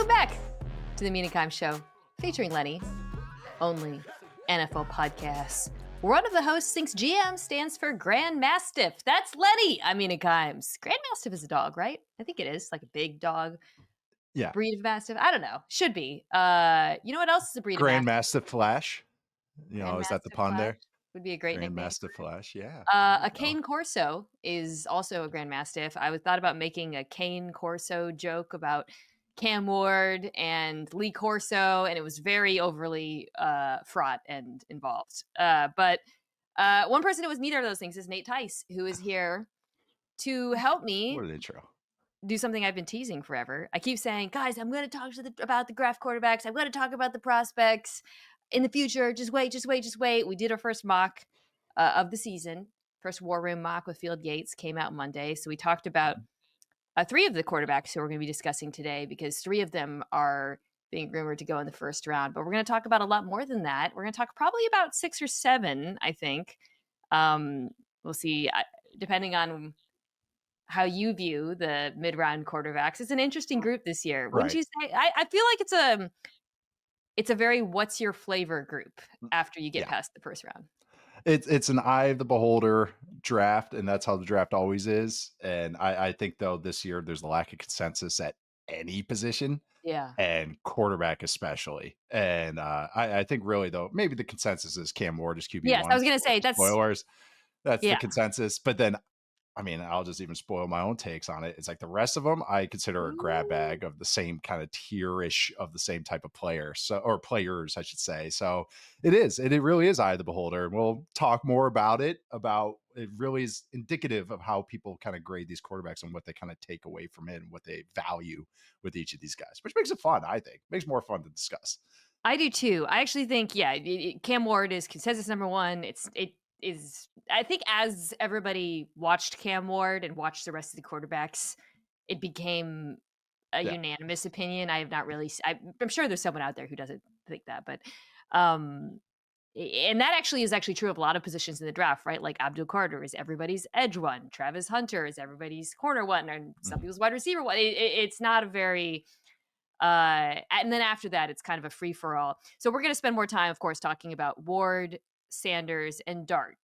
Welcome back to the Mina Kimes Show, featuring Lenny, only NFL podcasts. One of the hosts thinks GM stands for Grand Mastiff. That's Lenny. I'm Mina Kimes. Grand Mastiff is a dog, right? I think it is, like a big dog. Yeah. Breed of Mastiff. I don't know. Should be. You know what else is a breed of Grand Mastiff? Mastiff Flash. Grand Is that the Mastiff pun Flash there? would be a great Grand nickname. Mastiff Flash. Yeah. A cane corso is also a Grand Mastiff. I thought about making a cane corso joke about Cam Ward and Lee Corso, and it was very overly fraught and involved. But one person who was neither of those things is Nate Tice, who is here to help me What an intro. do something I've been teasing forever. I keep saying, guys, I'm going to talk about the draft quarterbacks. I'm going to talk about the prospects in the future. Just wait. We did our first mock of the season. First War Room mock with Field Yates came out Monday. So we talked about three of the quarterbacks who we're going to be discussing today, because three of them are being rumored to go in the first round. But we're going to talk about a lot more than that. We're going to talk probably about 6 or 7, I think. We'll see, depending on how you view the mid-round quarterbacks. It's an interesting group this year. Wouldn't you say? I feel like it's a very what's your flavor group after you get past the first round. It's an eye of the beholder draft, and that's how the draft always is. And I think, though, this year there's a lack of consensus at any position. Yeah. And quarterback especially. And I think really, though, maybe the consensus is Cam Ward is QB1. Yes, I was going to say that's spoilers. That's the consensus. But then, I mean, I'll just even spoil my own takes on it. It's like the rest of them I consider a grab bag of the same kind of tier-ish of the same type of player. So, or players, I should say. So it really is eye of the beholder. And we'll talk more about it. It really is indicative of how people kind of grade these quarterbacks and what they kind of take away from it and what they value with each of these guys, which makes it fun, I think. Makes more fun to discuss. I do too. I actually think, Cam Ward is consensus number 1. I think as everybody watched Cam Ward and watched the rest of the quarterbacks, it became a unanimous opinion. I have not really, I'm sure there's someone out there who doesn't think that, but, and that is actually true of a lot of positions in the draft, right? Like Abdul Carter is everybody's edge one. Travis Hunter is everybody's corner one, and some people's wide receiver one. It's not a very, and then after that, it's kind of a free for all. So we're going to spend more time, of course, talking about Ward, Sanders, and Dart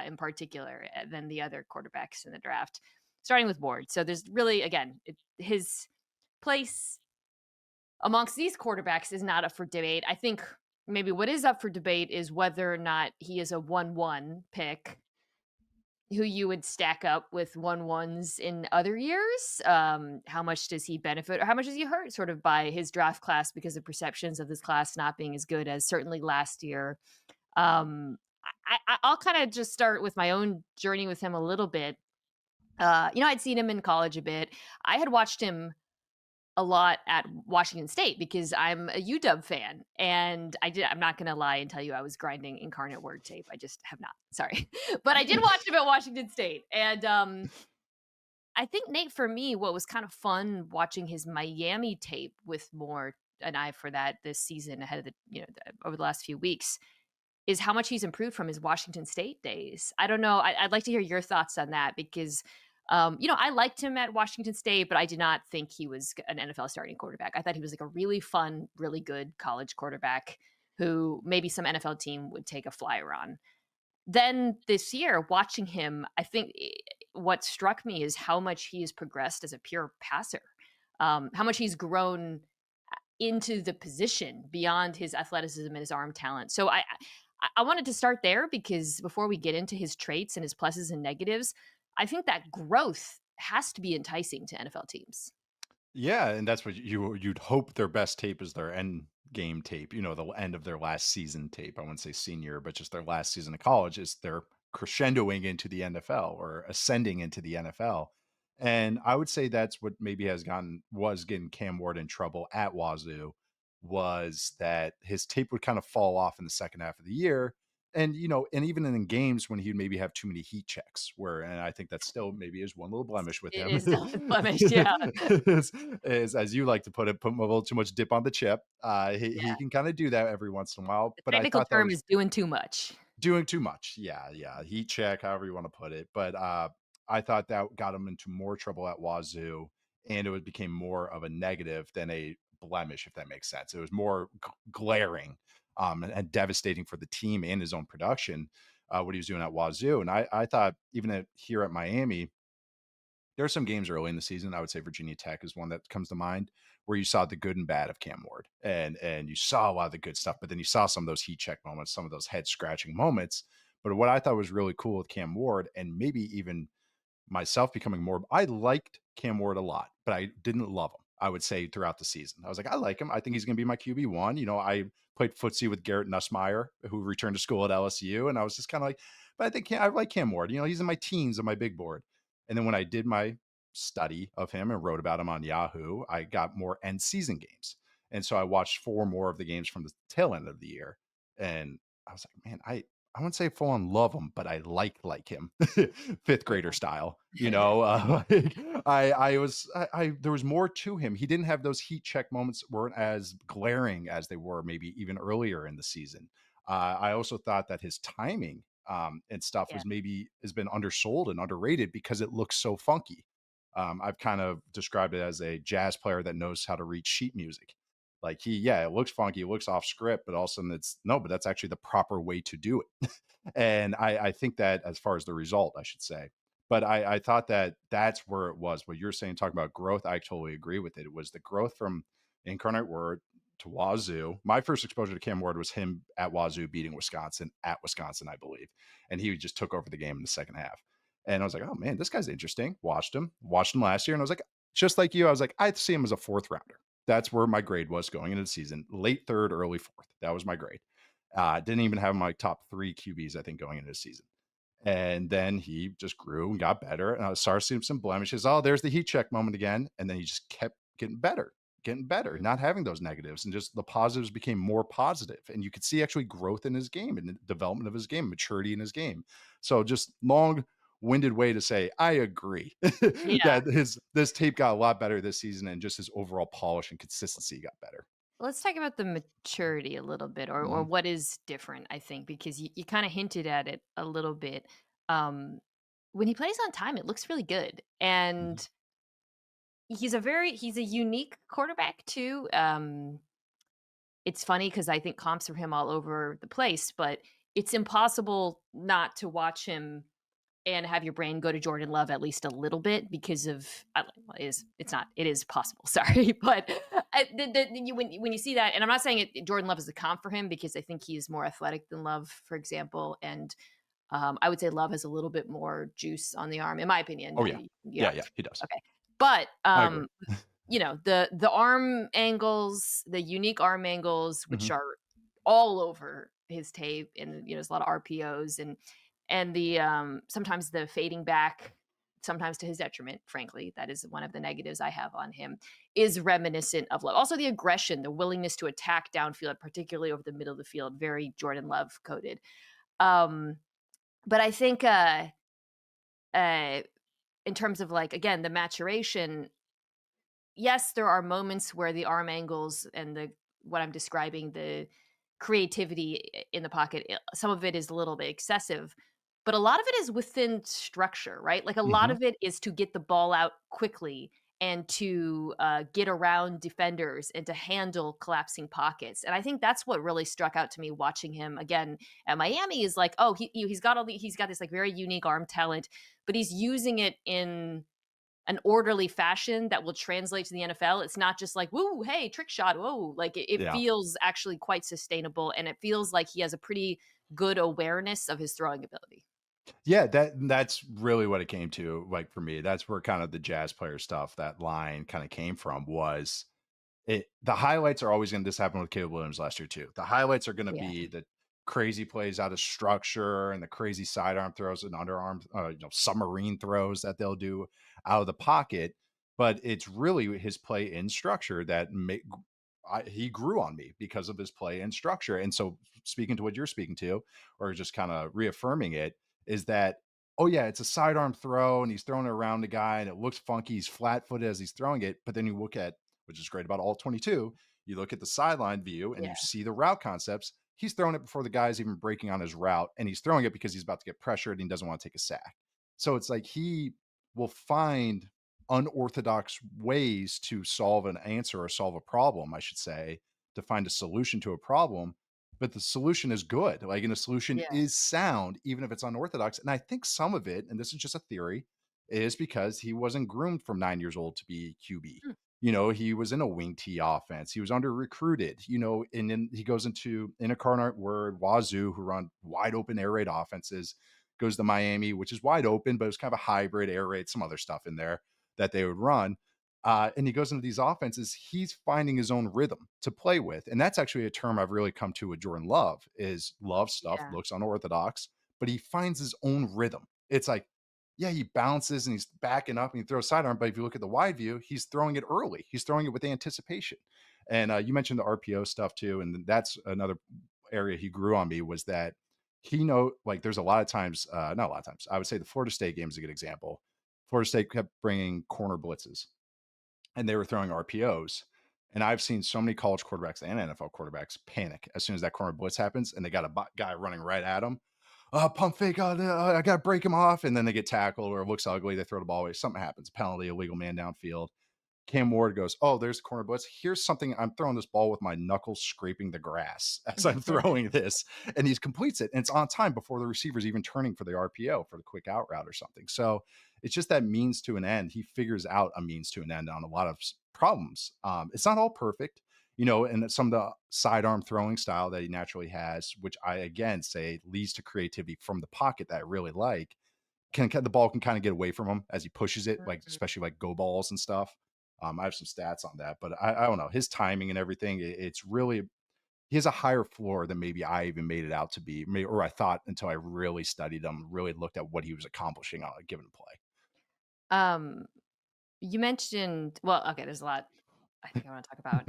in particular than the other quarterbacks in the draft, starting with Ward. So there's really, again, his place amongst these quarterbacks is not up for debate. I think maybe what is up for debate is whether or not he is a 1-1 pick who you would stack up with 1-1s in other years. How much does he benefit, or how much does he hurt sort of by his draft class because of perceptions of this class not being as good as certainly last year? I'll kind of just start with my own journey with him a little bit. I'd seen him in college a bit. I had watched him a lot at Washington State because I'm a UW fan, and I'm not going to lie and tell you I was grinding Incarnate Word tape. I just have not. Sorry. But I did watch him at Washington State. And I think, Nate, for me, what was kind of fun watching his Miami tape with more an eye for that this season ahead of over the last few weeks is how much he's improved from his Washington State days. I don't know. I'd like to hear your thoughts on that because I liked him at Washington State, but I did not think he was an NFL starting quarterback. I thought he was like a really fun, really good college quarterback who maybe some NFL team would take a flyer on. Then this year, watching him, I think what struck me is how much he has progressed as a pure passer, how much he's grown into the position beyond his athleticism and his arm talent. So I wanted to start there because before we get into his traits and his pluses and negatives, I think that growth has to be enticing to NFL teams. Yeah, and that's what you'd hope their best tape is their end game tape, the end of their last season tape. I wouldn't say senior, but just their last season of college is they're crescendoing into the NFL or ascending into the NFL. And I would say that's what maybe was getting Cam Ward in trouble at Wazoo, was that his tape would kind of fall off in the second half of the year. And, and even in games when he'd maybe have too many heat checks and I think that still maybe is one little blemish with him. It is still a blemish, yeah. is, as you like to put it, put a little too much dip on the chip. He can kind of do that every once in a while. The technical term is doing too much. Doing too much. Yeah. Heat check, however you want to put it. But I thought that got him into more trouble at Wazoo, and it became more of a negative than a blemish, if that makes sense. It was more glaring and devastating for the team and his own production, what he was doing at Wazoo. And I thought even here at Miami, there are some games early in the season. I would say Virginia Tech is one that comes to mind where you saw the good and bad of Cam Ward, and you saw a lot of the good stuff, but then you saw some of those heat check moments, some of those head scratching moments. But what I thought was really cool with Cam Ward, and maybe even myself becoming more, I liked Cam Ward a lot, but I didn't love him. I would say throughout the season, I was like, I like him. I think he's going to be my QB1. I played footsie with Garrett Nussmeier, who returned to school at LSU, and I was just kind of like, but I think I like Cam Ward. He's in my teens on my big board. And then when I did my study of him and wrote about him on Yahoo, I got more end season games. And so I watched 4 more of the games from the tail end of the year. And I was like, man, I wouldn't say full on love him, but I like him, fifth grader style. Like, there was more to him. He didn't have those heat check moments weren't as glaring as they were maybe even earlier in the season. I also thought that his timing and stuff Yeah. was maybe has been undersold and underrated because it looks so funky. I've kind of described it as a jazz player that knows how to read sheet music. Like it looks funky, it looks off script, but all of a sudden it's no, but that's actually the proper way to do it. And I think that as far as the result, I should say. But I thought that that's where it was. What you're saying, talking about growth, I totally agree with it. It was the growth from Incarnate Word to Wazoo. My first exposure to Cam Ward was him at Wazoo beating Wisconsin at Wisconsin, I believe. And he just took over the game in the second half. And I was like, oh man, this guy's interesting. Watched him last year. And I was like, just like you, I was like, I'd see him as a 4th rounder. That's where my grade was going into the season. Late 3rd, early 4th. That was my grade. Didn't even have my top 3 QBs, I think, going into the season. And then he just grew and got better. And I started seeing some blemishes. Oh, there's the heat check moment again. And then he just kept getting better, not having those negatives. And just the positives became more positive. And you could see actually growth in his game and the development of his game, maturity in his game. So just long-winded way to say, I agree Yeah. that this tape got a lot better this season and just his overall polish and consistency got better. Let's talk about the maturity a little bit, or Mhm, what is different, I think, because you kind of hinted at it a little bit. Um, when he plays on time, it looks really good. mhm, And he's a unique quarterback too. It's funny because I think comps for him all over the place, but it's impossible not to watch him and have your brain go to Jordan Love at least a little bit because of well, it is possible. Sorry, but when you see that, and I'm not saying Jordan Love is a comp for him because I think he's more athletic than Love, for example, and I would say Love has a little bit more juice on the arm, in my opinion. oh, yeah. Yeah, Yeah, he does. okay, but I agree. the arm angles, the unique arm angles, which Mhm. are all over his tape, and there's a lot of RPOs and the sometimes the fading back, sometimes to his detriment, frankly, that is one of the negatives I have on him, is reminiscent of Love. Also the aggression, the willingness to attack downfield, particularly over the middle of the field, very Jordan Love coded. Um, but I think uh in terms of like again the maturation, yes, there are moments where the arm angles and the what I'm describing, the creativity in the pocket, some of it is a little bit excessive, but a lot of it is within structure, right? Like a lot Mhm. of it is to get the ball out quickly and to get around defenders and to handle collapsing pockets. And I think that's what really struck out to me watching him again at Miami is like, oh, he's got this like very unique arm talent, but he's using it in an orderly fashion that will translate to the NFL. It's not just like, "Woo, hey, trick shot, whoa." Like it Yeah. feels actually quite sustainable, and it feels like he has a pretty good awareness of his throwing ability. Yeah, that's really what it came to, like, for me. That's where kind of the jazz player stuff, that line kinda came from was the highlights are always gonna this happened with Caleb Williams last year too. The highlights are gonna Yeah. be the crazy plays out of structure and the crazy sidearm throws and underarm, submarine throws that they'll do out of the pocket, but it's really his play in structure that he grew on me because of his play in structure. And so speaking to what you're speaking to, or just kinda reaffirming it, is that, oh yeah, it's a sidearm throw and he's throwing it around the guy and it looks funky. He's flat footed as he's throwing it. But then you look at, which is great about all 22, you look at the sideline view and Yeah. you see the route concepts. He's throwing it before the guy's even breaking on his route. And he's throwing it because he's about to get pressured and he doesn't want to take a sack. So it's like he will find unorthodox ways to solve an answer or solve a problem, I should say, to find a solution to a problem. But the solution is good. Like, and the solution Yeah. is sound, even if it's unorthodox. And I think some of it, and this is just a theory, is because he wasn't groomed from 9 years old to be QB. Mm. He was in a wing T offense. He was under recruited, and then he goes into in a Incarnate Word, Wazoo, who run wide open air raid offenses, goes to Miami, which is wide open, but it was kind of a hybrid air raid, some other stuff in there that they would run. And he goes into these offenses, he's finding his own rhythm to play with. And that's actually a term I've really come to with Jordan Love is Love stuff, Yeah. looks unorthodox, but he finds his own rhythm. It's like, yeah, he bounces and he's backing up and he throws sidearm. But if you look at the wide view, he's throwing it early. He's throwing it with anticipation. And you mentioned the RPO stuff too. And that's another area he grew on me was that like there's a lot of times, not a lot of times, I would say the Florida State game is a good example. Florida State kept bringing corner blitzes and they were throwing RPOs. And I've seen so many college quarterbacks and NFL quarterbacks panic as soon as that corner blitz happens and they got a guy running right at them. Pump fake. Oh, no, I got to break him off. And then they get tackled or it looks ugly. They throw the ball away. Something happens. Penalty, illegal man downfield. Cam Ward goes, oh, there's the corner blitz. Here's something. I'm throwing this ball with my knuckles scraping the grass as I'm throwing this. And he completes it. And it's on time before the receiver's even turning for the RPO for the quick out route or something. So it's just that means to an end. He figures out a means to an end on a lot of problems. It's not all perfect, and some of the sidearm throwing style that he naturally has, which I again say leads to creativity from the pocket that I really like. The ball can kind of get away from him as he pushes it, like Mhm. especially like go balls and stuff. I have some stats on that, but I don't know his timing and everything. It's really he has a higher floor than maybe I even made it out to be, or I thought until I really studied him, really looked at what he was accomplishing on a given play. Um, you mentioned well, okay, there's a lot I think I wanna talk about.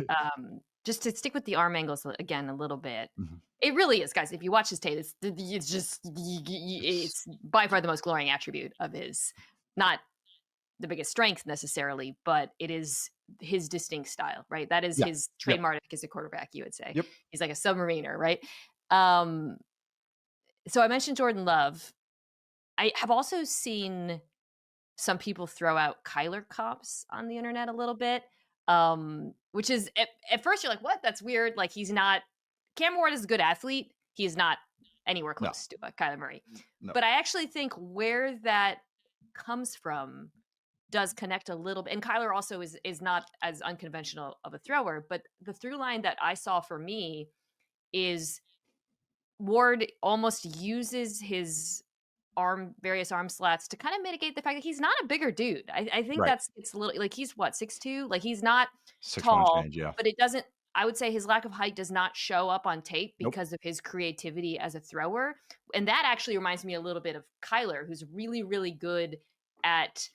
Just to stick with the arm angles again a little bit. Mhm. It really is, guys. If you watch his tape, it's just It's it's by far the most glowing attribute of his. Not the biggest strength necessarily, but it is his distinct style, right? That is yeah, his yep, trademark as a quarterback, you would say. yep, He's like a submariner, right? Um, so I mentioned Jordan Love. I have also seen some people throw out Kyler comps on the internet a little bit, which is at first you're like, "What? That's weird." Like he's not Cam Ward is a good athlete. He is not anywhere no, close to a Kyler Murray. no, But I actually think where that comes from does connect a little bit. And Kyler also is not as unconventional of a thrower, but the through line that I saw for me is Ward almost uses his various arm slats to kind of mitigate the fact that he's not a bigger dude. I think right, it's a little like he's what, 6'2"? Like he's not 6'1" tall, change, yeah, but it doesn't I would say his lack of height does not show up on tape nope, because of his creativity as a thrower. And that actually reminds me a little bit of Kyler, who's really, really good at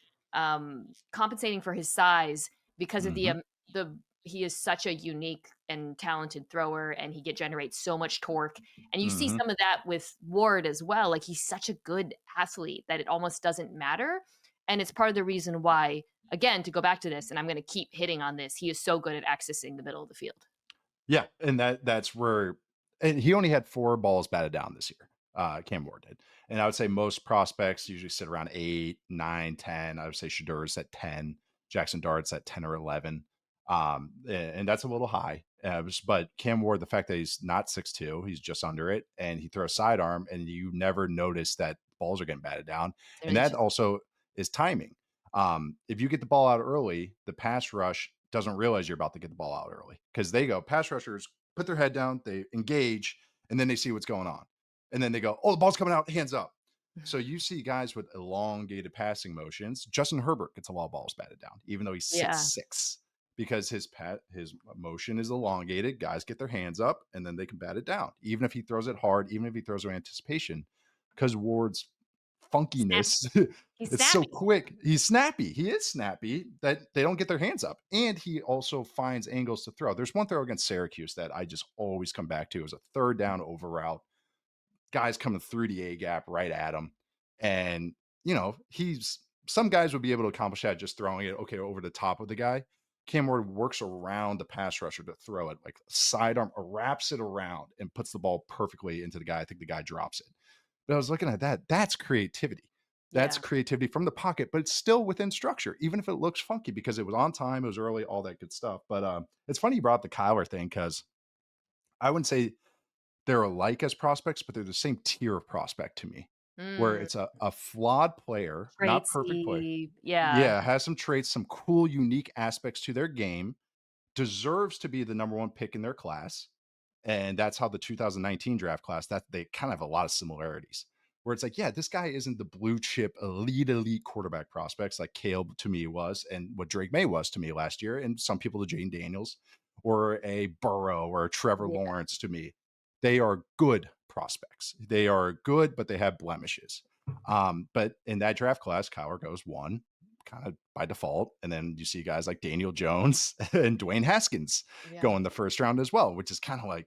compensating for his size because of hmm the he is such a unique and talented thrower and generates so much torque. And you see hmm some of that with Ward as well. Like he's such a good athlete that it almost doesn't matter. And it's part of the reason why, again, to go back to this, and I'm going to keep hitting on this, he is so good at accessing the middle of the field. yeah, and that's where, and he only had 4 balls batted down this year. Cam Ward did, and I would say most prospects usually sit around 8, 9, 10. I would say Shedeur's at 10, Jaxson Dart's at 10 or 11, and that's a little high. But Cam Ward, the fact that he's not 6'2", he's just under it, and he throws sidearm, and you never notice that balls are getting batted down, and It's that just also is timing. If you get the ball out early, the pass rush doesn't realize you're about to get the ball out early because they go, pass rushers put their head down, they engage, and then they see what's going on. And then they go, oh, the ball's coming out, hands up. So you see guys with elongated passing motions. Justin Herbert gets a lot of balls batted down, even though he's yeah. 6'6", because his motion is elongated. Guys get their hands up and then they can bat it down, even if he throws it hard, even if he throws with anticipation, because Ward's Snappy. funkiness. He's It's so snappy. quick. He's snappy. He is snappy that they don't get their hands up. And he also finds angles to throw. There's one throw against Syracuse that I just always come back to. It was a third down over route. Guys coming through the A gap right at him. And, he's some guys would be able to accomplish that just throwing it, okay, over the top of the guy. Cam Ward works around the pass rusher to throw it, like sidearm, wraps it around and puts the ball perfectly into the guy. I think the guy drops it. But I was looking at that. That's creativity. That's Yeah. creativity from the pocket, but it's still within structure, even if it looks funky because it was on time, it was early, all that good stuff. But it's funny you brought up the Kyler thing because I wouldn't say they're alike as prospects, but they're the same tier of prospect to me, where Mm, it's a flawed player, not perfect player. traitsy. Yeah. Yeah, has some traits, some cool, unique aspects to their game, deserves to be the number one pick in their class. And that's how the 2019 draft class, that they kind of have a lot of similarities. Where it's like, yeah, this guy isn't the blue chip elite quarterback prospects like Caleb to me was, and what Drake May was to me last year, and some people to Jane Daniels, or a Burrow or a Trevor Yeah. Lawrence to me. They are good prospects. They are good, but they have blemishes. But in that draft class, Kyler goes one, kind of by default. And then you see guys like Daniel Jones and Dwayne Haskins Yeah. go in the first round as well, which is kind of like,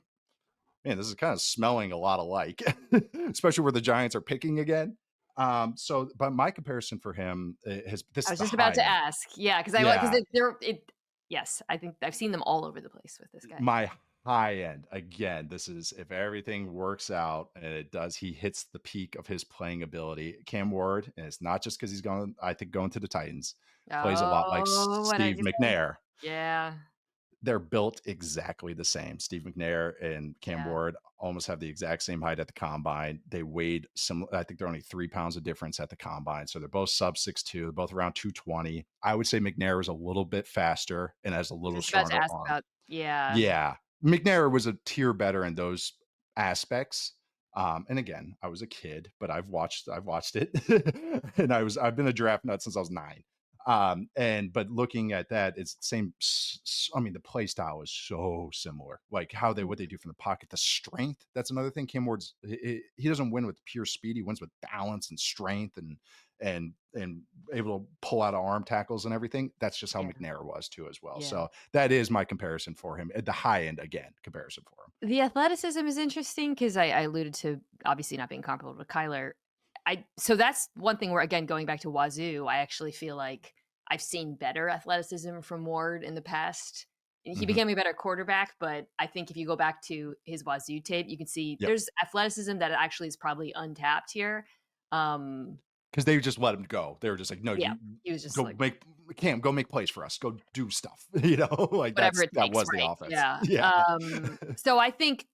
man, this is kind of smelling a lot alike, especially where the Giants are picking again. But my comparison for him has this I is was the just about high to end. ask. Yeah, because Yeah, they're it yes, I think I've seen them all over the place with this guy. my high end again. This is if everything works out and it does. He hits the peak of his playing ability. Cam Ward, and it's not just because he's going. I think going to the Titans plays a lot like Oh, I know what Steve you're saying. McNair. Yeah. They're built exactly the same. Steve McNair and Cam Yeah. Ward almost have the exact same height at the combine. They weighed similar. I think they're only 3 pounds of difference at the combine. So they're both sub 6'2", both around 220. I would say McNair is a little bit faster and has a I was little just about to stronger ask arm. about yeah. Yeah. McNair was a tier better in those aspects. And again, I was a kid, but I've watched it. And I've been a draft nut since I was 9. And but looking at that, it's the same. I mean, the play style is so similar. Like how they Mm, what they do from the pocket, the strength. That's another thing. Cam Ward's he doesn't win with pure speed. He wins with balance and strength and able to pull out of arm tackles and everything. That's just how yeah. McNair was too as well. Yeah. So that is my comparison for him at the high end again comparison for him. The athleticism is interesting because I alluded to obviously not being comparable to Kyler. So that's one thing where again going back to Wazoo, I actually feel like I've seen better athleticism from Ward in the past. He Mhm. became a better quarterback, but I think if you go back to his Wazoo tape, you can see Yep. there's athleticism that actually is probably untapped here. Um, Because they just let him go. They were just like, no, yeah, you he was just go like make Cam go make plays for us. Go do stuff. You know, like whatever it that takes, was the right? offense. Yeah. Yeah. So I think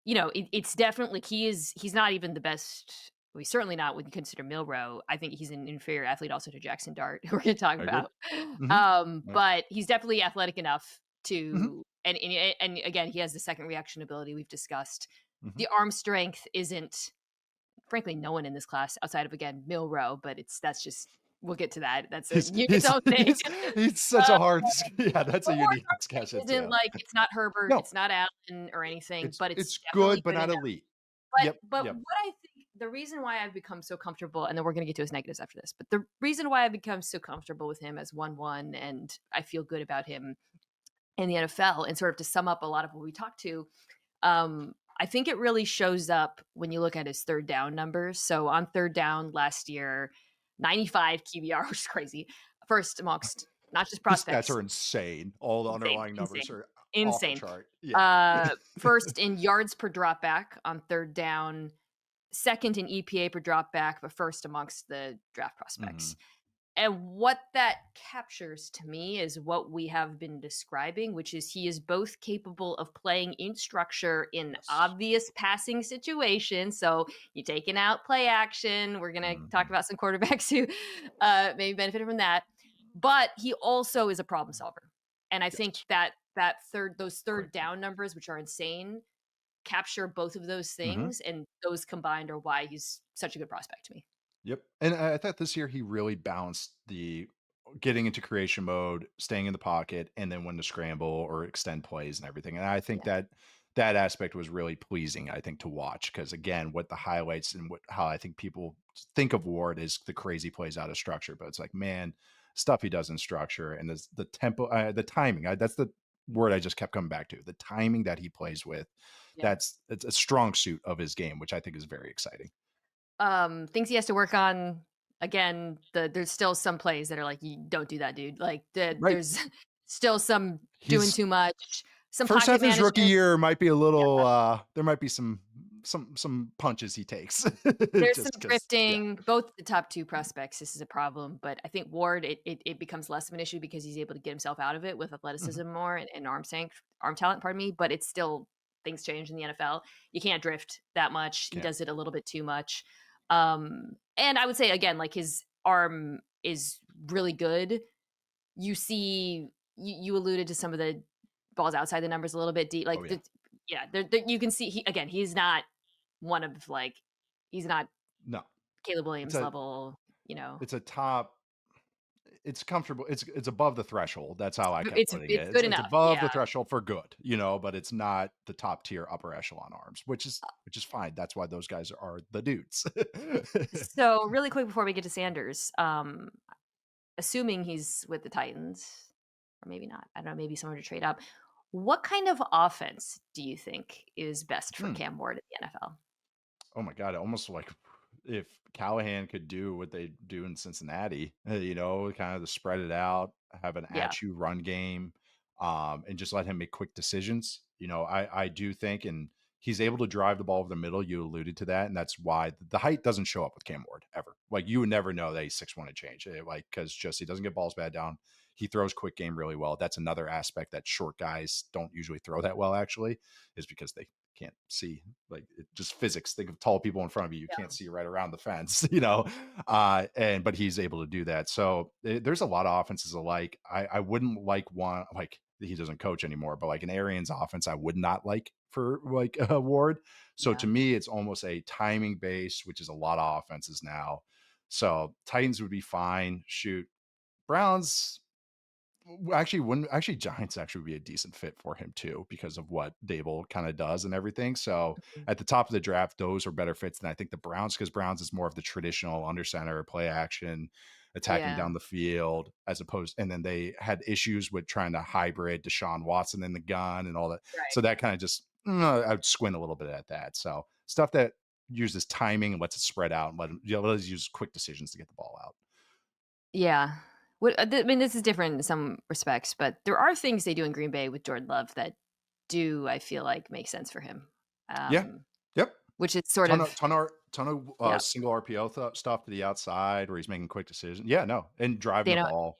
it's definitely he's not even the best. Well, he's certainly not when you consider Milroe. I think he's an inferior athlete also to Jaxson Dart, who we're gonna talk I agree. about. Hmm. Right. But he's definitely athletic enough Hmm. to and again, he has the second reaction ability we've discussed. Hmm. The arm strength isn't frankly no one in this class outside of again Milroe, but that's just we'll get to that. That's He's its he's own thing. he's such Uh, a hard. Yeah, that's the a arm unique discussion strength isn't too. like it's not Herbert, No, it's not Allen or anything, but it's it's definitely good, but good not enough. elite. But Yep. but Yep. what I think the reason why I've become so comfortable, and then we're gonna get to his negatives after this, but the reason why I've become so comfortable with him as 1-1 and I feel good about him in the NFL and sort of to sum up a lot of what we talked to, I think it really shows up when you look at his third down numbers. So on third down last year, 95 QBR, which is crazy. First amongst not just His stats prospects, are insane. All the insane, underlying numbers insane, are off the insane. chart. Yeah. First in yards per dropback on third down, second in EPA per dropback, but first amongst the draft prospects. Hmm. And what that captures to me is what we have been describing, which is he is both capable of playing in structure in Yes. obvious passing situations. So you taking out play action. We're gonna talk Hmm. about some quarterbacks who maybe benefited from that. But he also is a problem solver. And I think Yes. those Great third point. down numbers, which are insane, capture both of those Hmm. things, and those combined are why he's such a good prospect to me. Yep. And I thought this year he really balanced the getting into creation mode, staying in the pocket, and then when to scramble or extend plays and everything. And I think Yeah. that that aspect was really pleasing, I think, to watch. Because again, what the highlights and how I think people think of Ward is the crazy plays out of structure. But it's like, man, stuff he does in structure and the tempo, the timing. That's the word I just kept coming back to. The timing that he plays with. Yeah. It's a strong suit of his game, which I think is very exciting. Things he has to work on. Again, there's still some plays that are like, "You don't do that, dude." Like, Right. there's still some doing He's too much, some First pocket half of his rookie management. year might be a Yeah, little, there might be some some punches he takes. There's some Just because, yeah. drifting. Both the top 2 prospects, this is a problem, but I think Ward, it becomes less of an issue because he's able to get himself out of it with Mhm. athleticism more and arm talent, pardon me, but it's still things change in the NFL. You can't drift that much. He Can't. does it a little bit too much. And I would say again, like his arm is really good. You see you alluded to some of the balls outside the numbers a little bit deep. Oh, Like yeah. yeah, there you can see he's not one of like he's not No. Caleb It's Williams a level, you know. it's a top it's comfortable. It's above the threshold. That's how I kept putting It's it. good It's enough, above the yeah. threshold for good, but it's not the top tier upper echelon arms, which is fine. That's why those guys are the dudes. So, really quick before we get to Sanders, assuming he's with the Titans, or maybe not, I don't know, maybe somewhere to trade up. What kind of offense do you think is best for Hmm. Cam Ward in the NFL? Oh my god, almost like if Callahan could do what they do in Cincinnati, kind of to spread it out, have an Yeah, at you run game, and just let him make quick decisions. I do think, and he's able to drive the ball over the middle. You alluded to that, and that's why the height doesn't show up with Cam Ward ever. Like you would never know that he's 6'1" and change. Like because just he doesn't get balls bad down. He throws quick game really well. That's another aspect that short guys don't usually throw that well. Actually, is because they can't see, like just physics. Think of tall people in front of you can't yeah, see right around the fence. And but he's able to do that. So there's a lot of offenses alike. I wouldn't like one, like he doesn't coach anymore, but like an Arians offense I would not like for like a Ward. So to yeah. me it's almost a timing base, which is a lot of offenses now. So Titans would be fine. Shoot, Browns actually wouldn't, actually Giants actually would be a decent fit for him too because of what Dable kind of does and everything. So Mhm. at the top of the draft, those are better fits than I think the Browns, because Browns is more of the traditional under center play action, attacking Yeah, down the field as opposed. And then they had issues with trying to hybrid Deshaun Watson in the gun and all that. right. So that kind of just I'd squint a little bit at that. So stuff that uses timing and lets it spread out and let us use quick decisions to get the ball out. Yeah. I mean, this is different in some respects, but there are things they do in Green Bay with Jordan Love that do, I feel like, make sense for him. Yeah. Um, Yep. which is sort Ton of of yeah, single RPO stuff to the outside where he's making quick decisions. Yeah, no, and driving they the don't ball.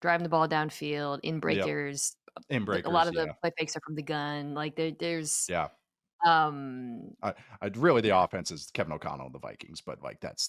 driving the ball downfield, in Yep, breakers. in A lot breakers. of the Yeah, play fakes are from the gun. Like there's yeah. um I really the yeah, offense is Kevin O'Connell and the Vikings, but like that's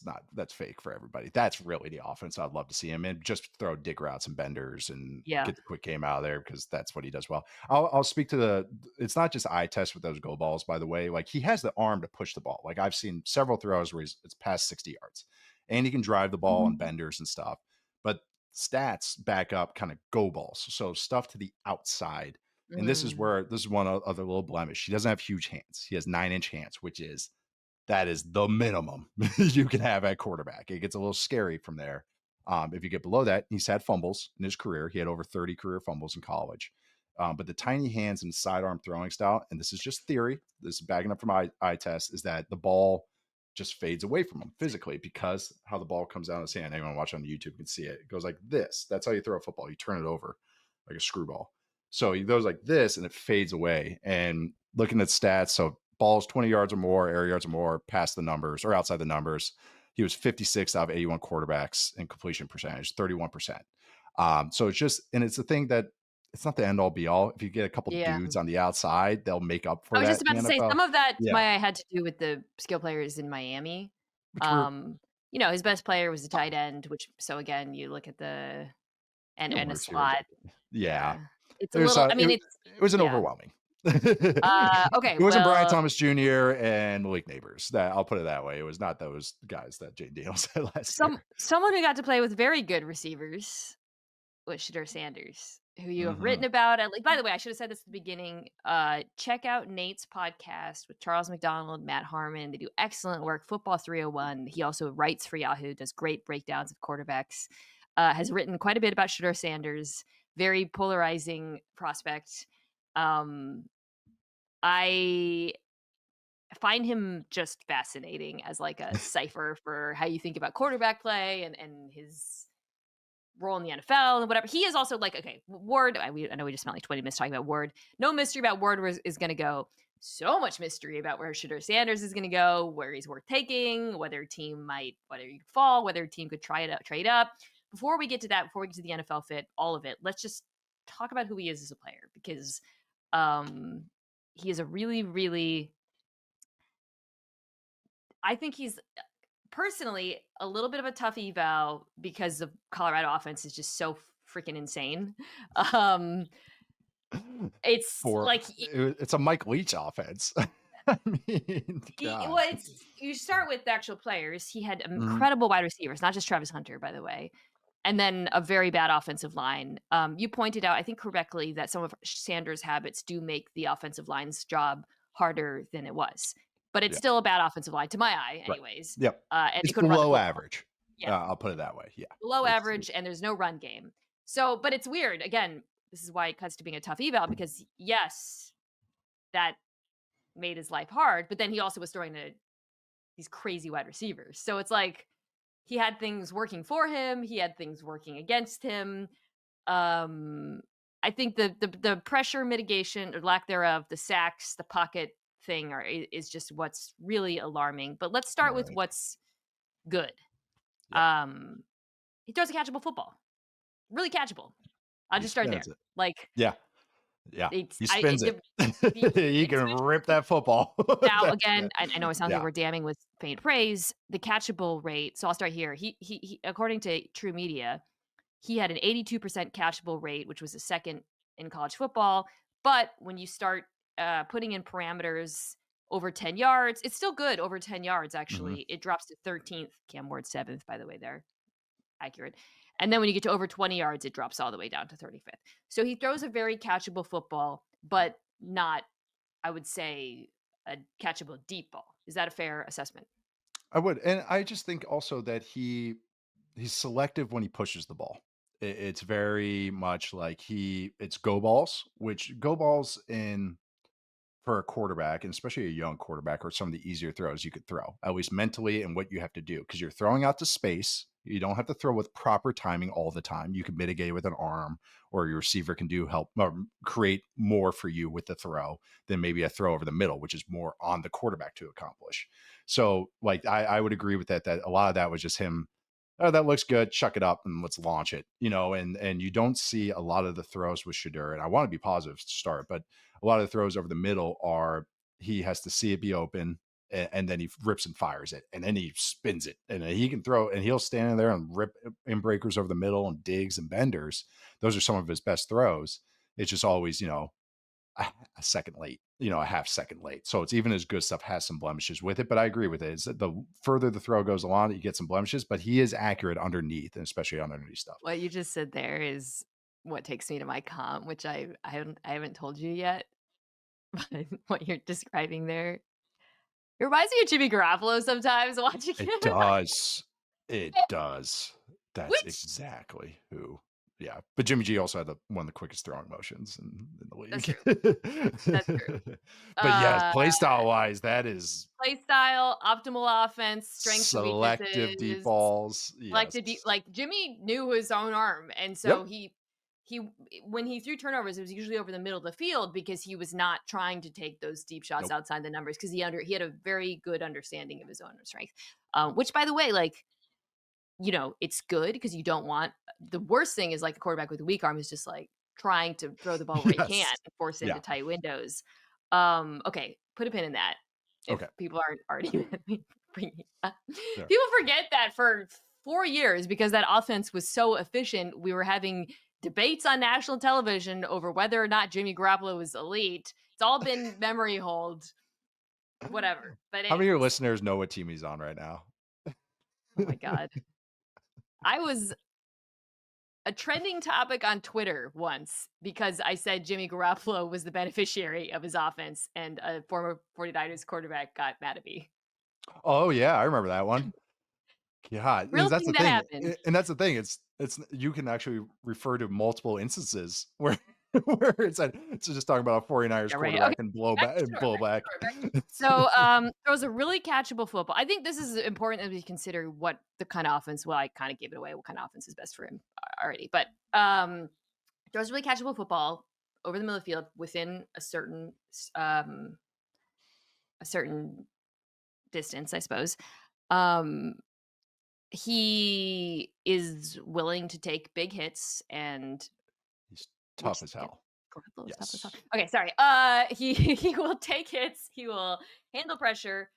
fake for everybody. That's really the offense I'd love to see him in. Just throw dig routes and benders and yeah. get the quick game out of there because that's what he does well. I'll speak to the. It's not just eye test with those go balls, by the way. Like he has the arm to push the ball. Like I've seen several throws where it's past 60 yards, and he can drive the ball and Mhm. benders and stuff. But stats back up kind of go balls, so stuff to the outside. And Mm, this is one other little blemish. He doesn't have huge hands. He has 9-inch hands, which is that is the minimum you can have at quarterback. It gets a little scary from there. If you get below that, he's had fumbles in his career. He had over 30 career fumbles in college. But the tiny hands and sidearm throwing style, and this is just theory, this is backing up from eye test, is that the ball just fades away from him physically because how the ball comes out of his hand. Anyone watch on YouTube can see it. It goes like this. That's how you throw a football. You turn it over like a screwball. So he goes like this and it fades away. And looking at stats, so balls 20 yards or more, air yards or more, past the numbers or outside the numbers. He was 56 out of 81 quarterbacks in completion percentage, 31%. So it's just, and it's a thing that it's not the end all be all. If you get a couple yeah. dudes on the outside, they'll make up I for was just that in about to the say NFL. some of that Yeah. Maya had to do with the skill players in Miami. True. His best player was the tight end, which so again, you look at the and a Wide receivers. slot. Yeah. Yeah. It's a There's little I mean, it was an yeah. overwhelming. It Okay, wasn't Brian well, Thomas Jr. and Malik Neighbors. That I'll put it that way. It was not those guys that Jane Daniels had last year. someone who got to play with very good receivers was Shedeur Sanders, who you have written Mhm. about at by the way, I should have said this at the beginning. Check out Nate's podcast with Charles McDonald, Matt Harmon. They do excellent work. Football 301. He also writes for Yahoo, does great breakdowns of quarterbacks. Has written quite a bit about Shedeur Sanders. Very polarizing prospect. Um, I find him just fascinating as like a cipher for how you think about quarterback play and his role in the NFL and whatever. He is also like, okay, Ward. I know we just spent like 20 minutes talking about Ward. No mystery about Ward is going to go. so much mystery about where Shedeur Sanders is going to go, where he's worth taking, whether he could fall, whether a team could trade up. Before we get to that, before we get to the NFL fit, all of it, let's just talk about who he is as a player, because he is a really, really, I think he's personally a little bit of a tough eval because the Colorado offense is just so freaking insane. Um, it's For like it's a Mike Leach offense. I mean, God. well, it's you start with the actual players. He had Mhm. incredible wide receivers, not just Travis Hunter, by the way, and then a very bad offensive line. You pointed out, I think correctly, that some of Sanders' habits do make the offensive line's job harder than it was, but it's Yeah, still a bad offensive line to my eye, right. anyways. Yep. And they It's couldn't run the below football. average. Yeah, I'll put it that way. Yeah. below It's average, and there's no run game. So, but it's weird. Again, this is why it cuts to being a tough eval, because yes, that made his life hard, but then he also was throwing to these crazy wide receivers. So it's like he had things working for him, he had things working against him. Um, I think the pressure mitigation or lack thereof, the sacks, the pocket thing is just what's really alarming. But let's start with right. what's good. Yeah. Um, he throws a catchable football, really catchable. I'll He just start spins there. it. Like Yeah. Yeah. it's He I spins it, it. He it's can rip that football. Now, That's again, the I know it sounds like yeah. we're damning with faint praise. The catchable rate, so I'll start here. He according to True Media, he had an 82% catchable rate, which was the second in college football. But when you start putting in parameters over 10 yards, it's still good over 10 yards, Mhm. actually. It drops to 13th. Cam Ward 7th, by the way, there. Accurate. And then when you get to over 20 yards, it drops all the way down to 35th. So he throws a very catchable football, but not, I would say, a catchable deep ball. Is that a fair assessment? I would, and I just think also that he's selective when he pushes the ball. It's very much like it's go balls, which go balls in for a quarterback, and especially a young quarterback, are some of the easier throws you could throw, at least mentally, and what you have to do, because you're throwing out to space. You don't have to throw with proper timing all the time. You can mitigate with an arm, or your receiver can do help or create more for you with the throw than maybe a throw over the middle, which is more on the quarterback to accomplish. So, like, I would agree with that. That a lot of that was just him. Oh, that looks good. Chuck it up and let's launch it. And you don't see a lot of the throws with Shedeur. And I want to be positive to start, but a lot of the throws over the middle are he has to see it be open, and then he rips and fires it, and then he spins it, and he can throw, and he'll stand in there and rip in breakers over the middle and digs and benders. Those are some of his best throws. It's just always, a second late, a half second late. So it's even his good stuff has some blemishes with it. But I agree with it. Is that the further the throw goes along, you get some blemishes, but he is accurate underneath, and especially on underneath stuff. What you just said there is what takes me to my comp, which I haven't told you yet. But what you're describing there, it reminds me of Jimmy Garoppolo sometimes watching It him. does. It does. That's Which exactly who. Yeah, but Jimmy G also had one of the quickest throwing motions in the that's true. That's true. league. But yes, Uh, play style wise, that is Play style, optimal offense, strengths and selective deep weaknesses. balls. Like Yes. like Jimmy knew his own arm, and so Yep. he when he threw turnovers, it was usually over the middle of the field because he was not trying to take those deep shots Nope. outside the numbers because he had a very good understanding of his own strength. Which, by the way, like, it's good because you don't want the worst thing is like a quarterback with a weak arm is just like trying to throw the ball where he can Yes. and force into Yeah. tight windows. Okay, put a pin in that. If Okay. people aren't already bringing it up. There. People forget that for 4 years because that offense was so efficient. We were having debates on national television over whether or not Jimmy Garoppolo was elite. It's all been memory hold, whatever. But How many of your anyways, listeners know what team he's on right now? oh my god, I was a trending topic on Twitter once because I said Jimmy Garoppolo was the beneficiary of his offense, and a former 49ers quarterback got mad at me. Oh yeah, I remember that one. Yeah, Real that's thing the that thing, happened. and that's the thing. It's you can actually refer to multiple instances where where it's just talking about a 49ers Yeah, right. Okay, quarterback and back to Shedeur, back to blowback. Shedeur, back to So, throws a really catchable football. I think this is important as we consider what the kind of offense. Well, I kind of gave it away. What kind of offense is best for him already? But throws a really catchable football over the middle of the field within a certain a certain distance, I suppose. Um, he is willing to take big hits and He's which tough as yeah, hell. Gabriel is tough as Yes. hell. Okay, sorry. He he will take hits. He will handle pressure.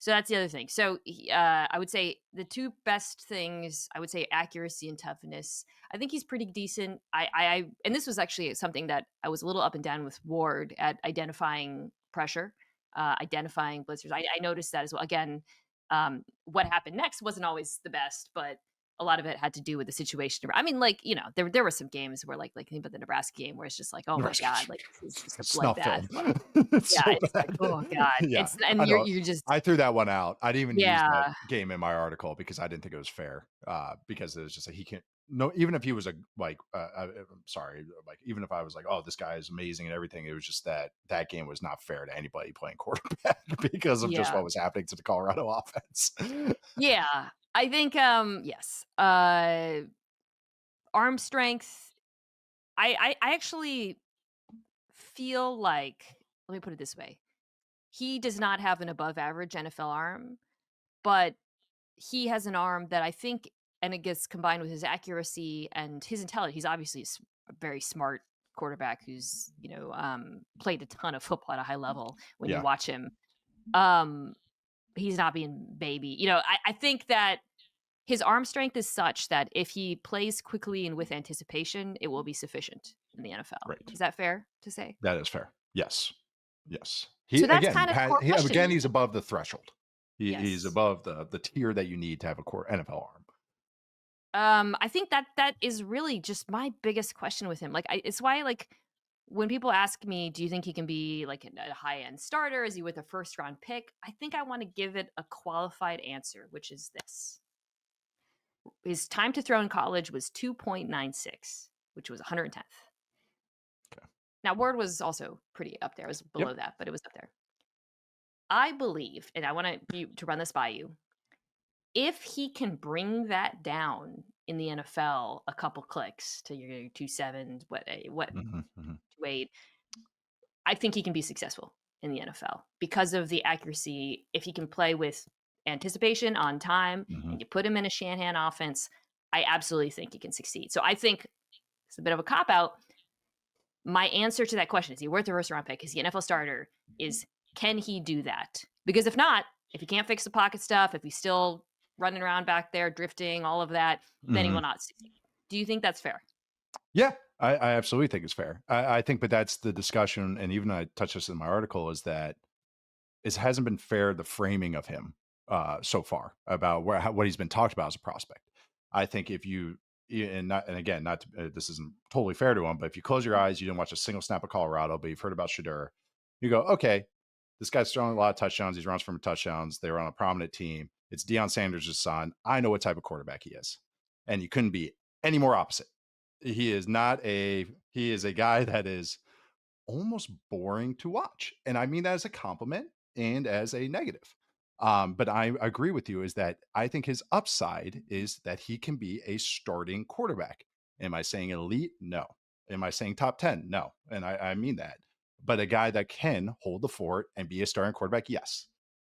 So that's the other thing. So I would say the two best things. I would say accuracy and toughness. I think he's pretty decent. And this was actually something that I was a little up and down with Ward at identifying pressure, identifying blitzers. I noticed that as well. Again, what happened next wasn't always the best, but a lot of it had to do with the situation. I mean, like, there were some games where like think about the Nebraska game where it's just like, oh my god, like this is just a Snuff bloodbath. film. It's Yeah, so it's like, bad. oh god, Yeah, it's I and know. you're just I threw that one out. I didn't even use that yeah, game in my article because I didn't think it was fair. Because it was just like he can't. No, even if he was a like, I'm sorry, like even if I was like, oh, this guy is amazing and everything, it was just that game was not fair to anybody playing quarterback because of just yeah, what was happening to the Colorado offense. yeah. I think yes, arm strength. I actually feel like, let me put it this way: he does not have an above average NFL arm, but he has an arm that I think, and it gets combined with his accuracy and his intelligence. He's obviously a very smart quarterback who's, played a ton of football at a high level when you Yeah, watch him. Um, he's not being baby. I think that his arm strength is such that if he plays quickly and with anticipation, it will be sufficient in the NFL. right. Is that fair to say? That is fair. Yes. Yes. He So that's again kind of the core question. again he's above the threshold. He's Yes. above the tier that you need to have a core NFL arm. I think that is really just my biggest question with him. Like, it's why, like, when people ask me, "Do you think he can be like a high end starter? Is he with a first round pick?" I think I want to give it a qualified answer, which is this: his time to throw in college was 2.96, which was 110th. Okay. Now, Ward was also pretty up there. It was below Yep. that, but it was up there. I believe, and I want you to run this by you, if he can bring that down in the NFL a couple clicks to your 2.7, what Mhm, mhm, 2.8, I think he can be successful in the NFL because of the accuracy. If he can play with anticipation on time mhm. and you put him in a Shanahan offense, I absolutely think he can succeed. So I think it's a bit of a cop out. My answer to that question, is he worth a first round pick? Is he an NFL starter? Is, can he do that? Because if not, if he can't fix the pocket stuff, if he's still running around back there, drifting, all of that, then he will Mhm. not succeed. Do you think that's fair? Yeah, I absolutely think it's fair. I think, but that's the discussion, and even I touched this in my article, is that it hasn't been fair the framing of him so far about what he's been talked about as a prospect. I think if you and not and again not to, this isn't totally fair to him, but if you close your eyes, you didn't watch a single snap of Colorado, but you've heard about Shedeur, you go, okay, this guy's throwing a lot of touchdowns. He runs from touchdowns. They were on a prominent team. It's Deion Sanders' son. I know what type of quarterback he is, and you couldn't be any more opposite. He is not a he is a guy that is almost boring to watch. And I mean that as a compliment and as a negative. But I agree with you is that I think his upside is that he can be a starting quarterback. Am I saying elite? No. Am I saying top 10? No. And I mean that. But a guy that can hold the fort and be a starting quarterback, yes.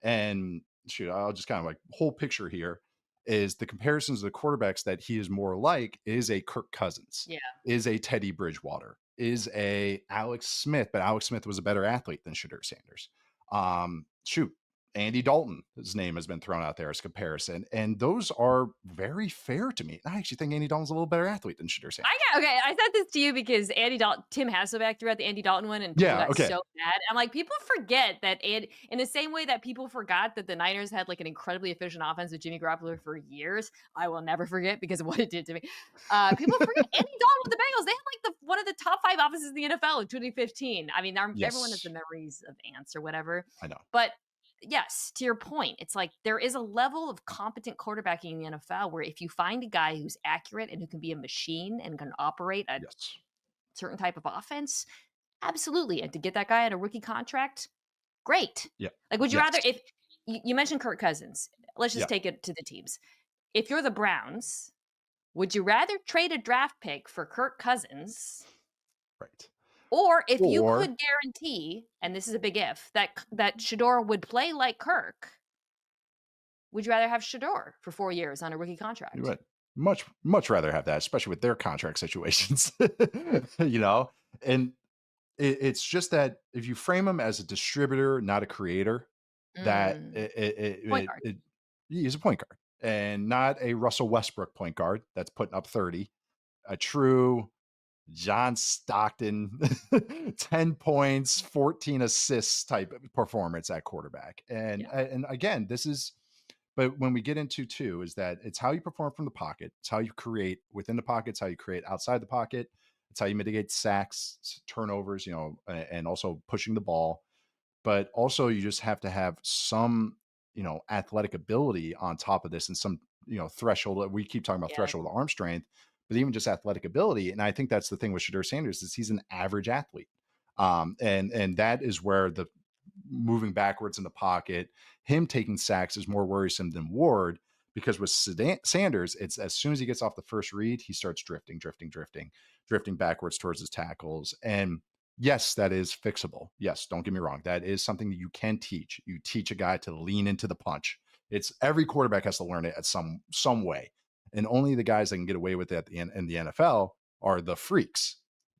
And shoot, I'll just kind of like whole picture here is the comparisons of the quarterbacks that he is more like is a Kirk Cousins, Yeah. is a Teddy Bridgewater, is a Alex Smith, but Alex Smith was a better athlete than Shedeur Sanders. Shoot, Andy Dalton, his name has been thrown out there as comparison, and those are very fair to me. I actually think Andy Dalton's a little better athlete than Shedeur Sanders. Okay. I said this to you because Andy Dalton, Tim Hasselbeck threw out the Andy Dalton one, and people Yeah, got okay. so mad. I'm like, people forget that, and in the same way that people forgot that the Niners had like an incredibly efficient offense with Jimmy Garoppolo for years, I will never forget because of what it did to me. People forget Andy Dalton with the Bengals. They had like one of the top 5 offenses in the NFL in 2015. I mean, everyone has the Yes, memories of ants or whatever, I know. but yes, to your point, it's like there is a level of competent quarterbacking in the NFL where if you find a guy who's accurate and who can be a machine and can operate a Yes. certain type of offense, absolutely. And to get that guy at a rookie contract, great. Yeah. Like, would you Yes. rather, if you mentioned Kirk Cousins, let's just Yeah. take it to the teams. If you're the Browns, would you rather trade a draft pick for Kirk Cousins Right. Or if you Or could guarantee, and this is a big if, that Shedeur would play like Kirk, would you rather have Shedeur for 4 years on a rookie you contract? would much rather have that, especially with their contract situations, you know? And it's just that if you frame him as a distributor, not a creator, that Mm, point guard. he's a point guard and not a Russell Westbrook point guard that's putting up 30, a true John Stockton, 10 points, 14 assists type of performance at quarterback. Yeah, And again, this is but when we get into two, is that it's how you perform from the pocket, it's how you create within the pocket, it's how you create outside the pocket, it's how you mitigate sacks, turnovers, and also pushing the ball. But also you just have to have some, athletic ability on top of this and some, threshold. We keep talking about yeah, threshold arm strength, but even just athletic ability. And I think that's the thing with Shedeur Sanders is he's an average athlete. And that is where the moving backwards in the pocket, him taking sacks is more worrisome than Ward because with Sanders, it's as soon as he gets off the first read, he starts drifting backwards towards his tackles. And yes, that is fixable. Yes, don't get me wrong. That is something that you can teach. You teach a guy to lean into the punch. It's every quarterback has to learn it at some way. And only the guys that can get away with it in the NFL are the freaks.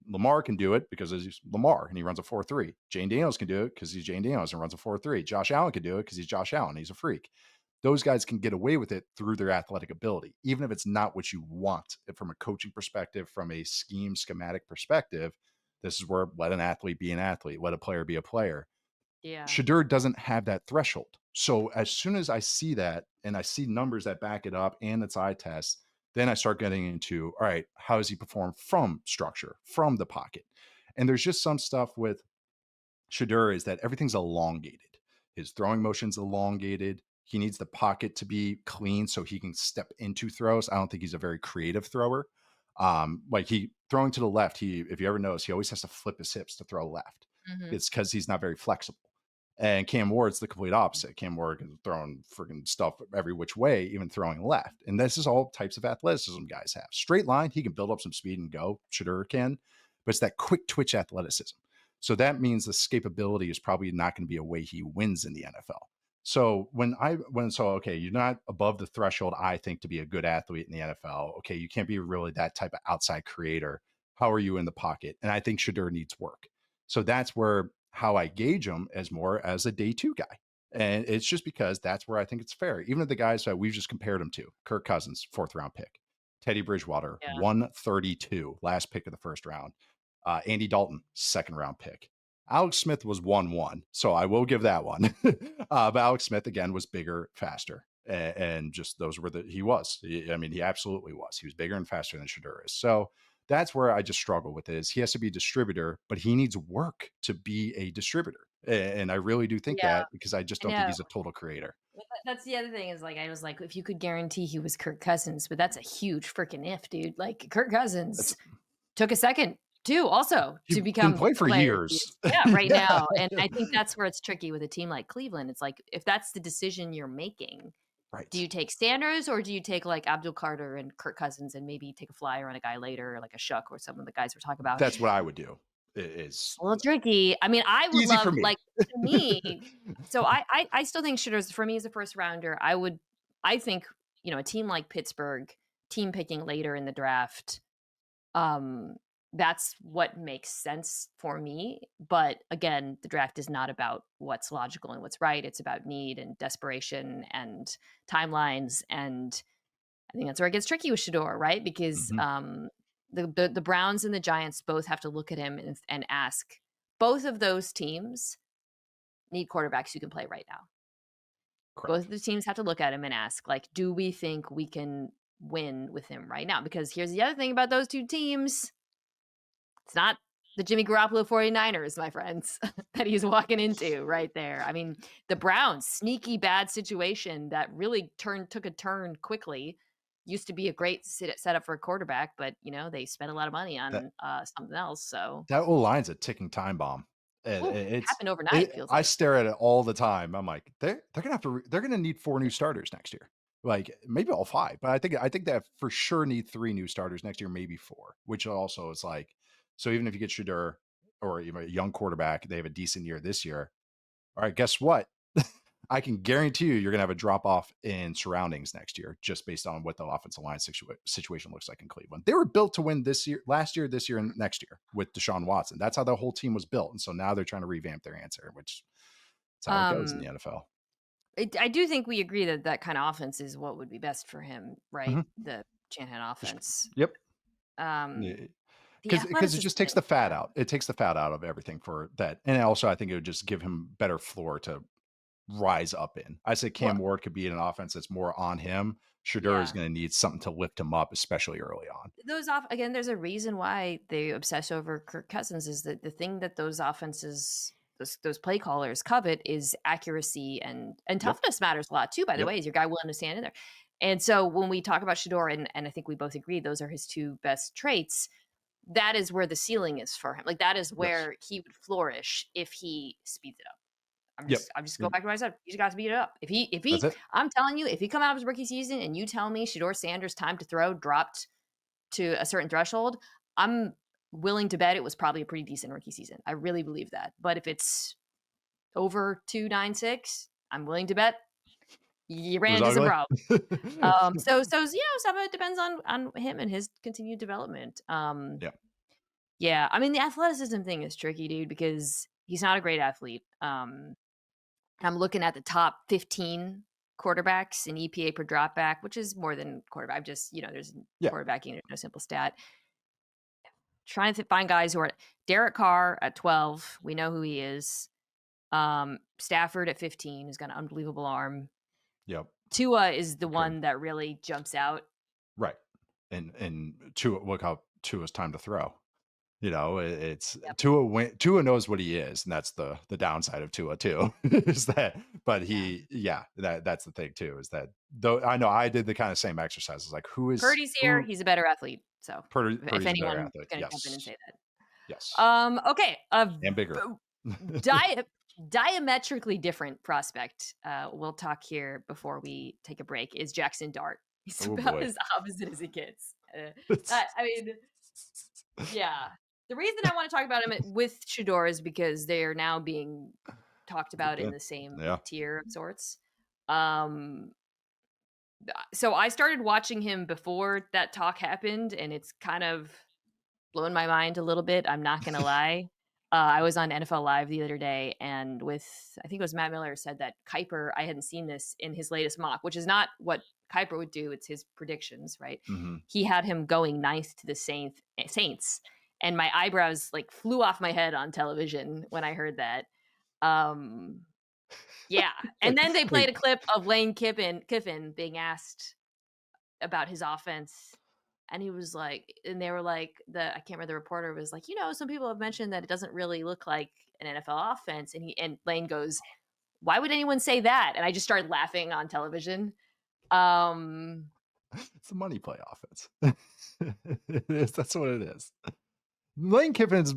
Lamar can do it because he's Lamar and he runs a 4.3. Jane Daniels can do it because he's Jane Daniels and runs a 4.3. Josh Allen can do it because he's Josh Allen. He's a freak. Those guys can get away with it through their athletic ability, even if it's not what you want from a coaching perspective, from a schematic perspective. This is where let an athlete be an athlete, let a player be a player. yeah, Shedeur doesn't have that threshold. So as soon as I see that and I see numbers that back it up and its eye test, then I start getting into, all right, how does he perform from structure, from the pocket? And there's just some stuff with Shedeur is that everything's elongated. His throwing motion's elongated. He needs the pocket to be clean so he can step into throws. I don't think he's a very creative thrower. Like he throwing to the left, if you ever notice, he always has to flip his hips to throw left. mhm, It's because he's not very flexible. And Cam Ward's the complete opposite. Cam Ward is throwing freaking stuff every which way, even throwing left. And this is all types of athleticism guys have. Straight line, he can build up some speed and go. Shedeur can, but it's that quick twitch athleticism. So that means the escapability is probably not going to be a way he wins in the NFL. So okay, you're not above the threshold, I think, to be a good athlete in the NFL. Okay, you can't be really that type of outside creator. How are you in the pocket? And I think Shedeur needs work. So that's where how I gauge him as more as a day two guy. And it's just because that's where I think it's fair. Even if the guys that we've just compared him to, Kirk Cousins, 4th round pick, Teddy Bridgewater, yeah, 132, last pick of the first round. Andy Dalton, 2nd round pick. Alex Smith was 1-1. So I will give that one. But Alex Smith, again, was bigger, faster. And just those were he was. I mean, he absolutely was. He was bigger and faster than Shedeur is. So that's where I just struggle with it is he has to be a distributor, but he needs work to be a distributor. And I really do think yeah, that because I just I don't think know. he's a total creator. Well, that's the other thing is, like, I was like, if you could guarantee he was Kirk Cousins, but that's a huge freaking if, dude. Like, Kirk That's Cousins took a second too, also, he to didn't become the play for player he years. is, yeah, right Yeah. now, and I think that's where it's tricky with a team like Cleveland. It's like, if that's the decision you're making, do Right. you take Sanders or do you take, like, Abdul Carter and Kirk Cousins and maybe take a flyer on a guy later, like a Shough or some of the guys we're talking about? That's what I would do. Is It's a little tricky. I mean, I would easy for love, me. like, to me, so I still think Shitter's for me as a first rounder. I think, a team like Pittsburgh, team picking later in the draft, um, that's what makes sense for me. But again, the draft is not about what's logical and what's right. It's about need and desperation and timelines. And I think that's where it gets tricky with Shedeur, right? Because Mhm. the Browns and the Giants both have to look at him and ask. Both of those teams need quarterbacks who can play right now. Both of Correct. the teams have to look at him and ask, like, do we think we can win with him right now? Because here's the other thing about those two teams. It's not the Jimmy Garoppolo 49ers, my friends, that he's walking into right there. I mean, the Browns, sneaky bad situation that really took a turn quickly. Used to be a great setup for a quarterback, but they spent a lot of money That on something else. So, that O-line's a ticking time bomb. ooh, happened overnight. Feels I like. stare at it all the time. I'm like, they're gonna have to they're gonna need 4 new starters next year. Like maybe all 5, but I think that for sure need 3 new starters next year, maybe 4, which also is like so even if you get Shedeur or even a young quarterback, they have a decent year this year. All right, guess what? I can guarantee you're going to have a drop off in surroundings next year, just based on what the offensive line situation looks like in Cleveland. They were built to win this year, last year, this year, and next year with Deshaun Watson. That's how the whole team was built. And so now they're trying to revamp their answer, which is how it goes in the Um, NFL. I do think we agree that that kind of offense is what would be best for him, right? Mhm. The Shanahan offense. Yep. Um, the Because it athleticism just takes thing, the fat yeah. out. It takes the fat out of everything for that. And also, I think it would just give him better floor to rise up in. I say Well, Cam Ward could be in an offense that's more on him. Shedeur is yeah. going to need something to lift him up, especially early on. Those off again, there's a reason why they obsess over Kirk Cousins is that the thing that those offenses those play callers covet is accuracy and Yep. toughness matters a lot too, by the Yep. way. Is your guy willing to stand in there? And so when we talk about Shedeur, and I think we both agree those are his two best traits, that is where the ceiling is for him. Like that is Yes. where he would flourish if he speeds it up. Yep. I'm just go back to what I said. He's got to beat it up. If That's he it. I'm telling you, if he come out of his rookie season and you tell me Shedeur Sanders' time to throw dropped to a certain threshold, I'm willing to bet it was probably a pretty decent rookie season. I really believe that. But if it's over 296, I'm willing to bet you It ran was into some ugly. problems. Some of it depends on him and his continued development. Yeah. Yeah, I mean the athleticism thing is tricky, dude, because he's not a great athlete. I'm looking at the top 15 quarterbacks in EPA per dropback, which is more than quarterback. Just, there's Yeah. quarterbacking, there's no simple stat. Trying to find guys who are Derek Carr at 12. We know who he is. Stafford at 15 has got an unbelievable arm. Yep. Tua is the Okay. one that really jumps out. Right. And Tua, look how Tua's time to throw. It's Yep. Tua knows what he is, and that's the downside of Tua too. Is that, but Yeah. that's the thing too. Is that though I know I did the kind of same exercises, like Purdy's here. who He's a better athlete. So if Purdy's a better anyone's athlete. going to jump in and Yes, say that. yes, Okay. and bigger. Diametrically different prospect. We'll talk here before we take a break. Is Jaxson Dart? He's Oh about boy. as opposite as it gets. I mean, yeah. The reason I want to talk about him with Shedeur is because they are now being talked about in Okay. the same Yeah. tier of sorts. Um, so I started watching him before that talk happened, and it's kind of blown my mind a little bit. I'm not gonna lie. I was on NFL Live the other day, and I think it was Matt Miller said that Kuiper. I hadn't seen this in his latest mock, which is not what Kuiper would do. It's his predictions, right? Hmm. He had him going ninth to the Saints, and my eyebrows like flew off my head on television when I heard that. Um, yeah, and Like, then they wait, played a clip of Lane Kiffin being asked about his offense. And he was like, and they were like, I can't remember, the reporter was like, some people have mentioned that it doesn't really look like an NFL offense. And Lane goes, why would anyone say that? And I just started laughing on television. Um, it's the money play offense. That's what it is. Lane Kiffin's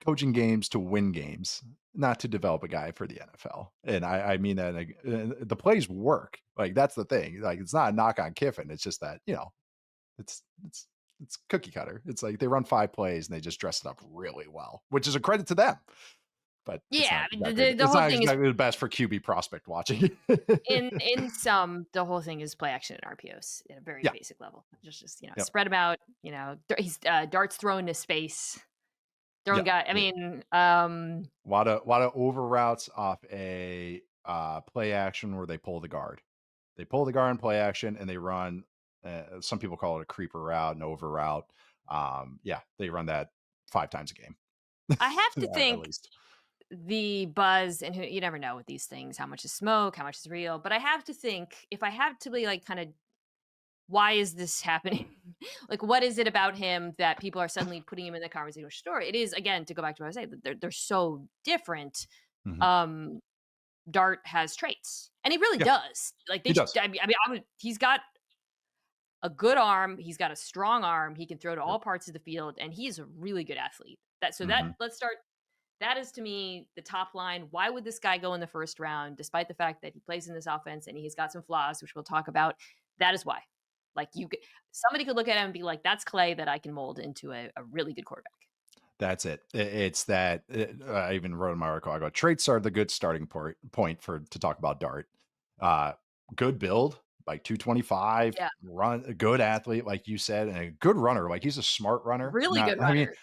coaching games to win games, not to develop a guy for the NFL. And I mean that, like, the plays work. Like, that's the thing. Like, it's not a knock on Kiffin. It's just that, it's it's it's cookie cutter. It's like they run 5 plays and they just dress it up really well, which is a credit to them. But it's yeah, not I mean, exactly the whole thing is the best for QB prospect watching. the whole thing is play action and RPOs at a very Yeah. basic level. Just Yep. spread them out. He's darts thrown to space. Throwing Yeah. guy. I mean, Lot of over routes off a play action where they pull the guard. They pull the guard in play action and they run. Some people call it a creeper route, an over route. They run that 5 times a game, I have to at think least. the buzz, and you never know with these things, how much is smoke, how much is real. But I have to think, if I have to be like, kind of, why is this happening? Like, what is it about him that people are suddenly putting him in the conversation with story? It is, again, to go back to what I was saying, that they're so different. Mhm. Um, Dart has traits, and he really Yeah, does. Like he does. he's got a good arm. He's got a strong arm. He can throw to Yep. all parts of the field, and he's a really good athlete. Mhm. Let's start. That is to me the top line. Why would this guy go in the first round, despite the fact that he plays in this offense and he's got some flaws, which we'll talk about? That is why. Like somebody could look at him and be like, "That's clay that I can mold into a really good quarterback." That's it. It's that I even wrote in my article, I go, traits are the good starting point for to talk about Dart. Uh, good build, like 225, Yeah, run, a good athlete, like you said, and a good runner. Like he's a smart runner. really Not, good I mean, runner.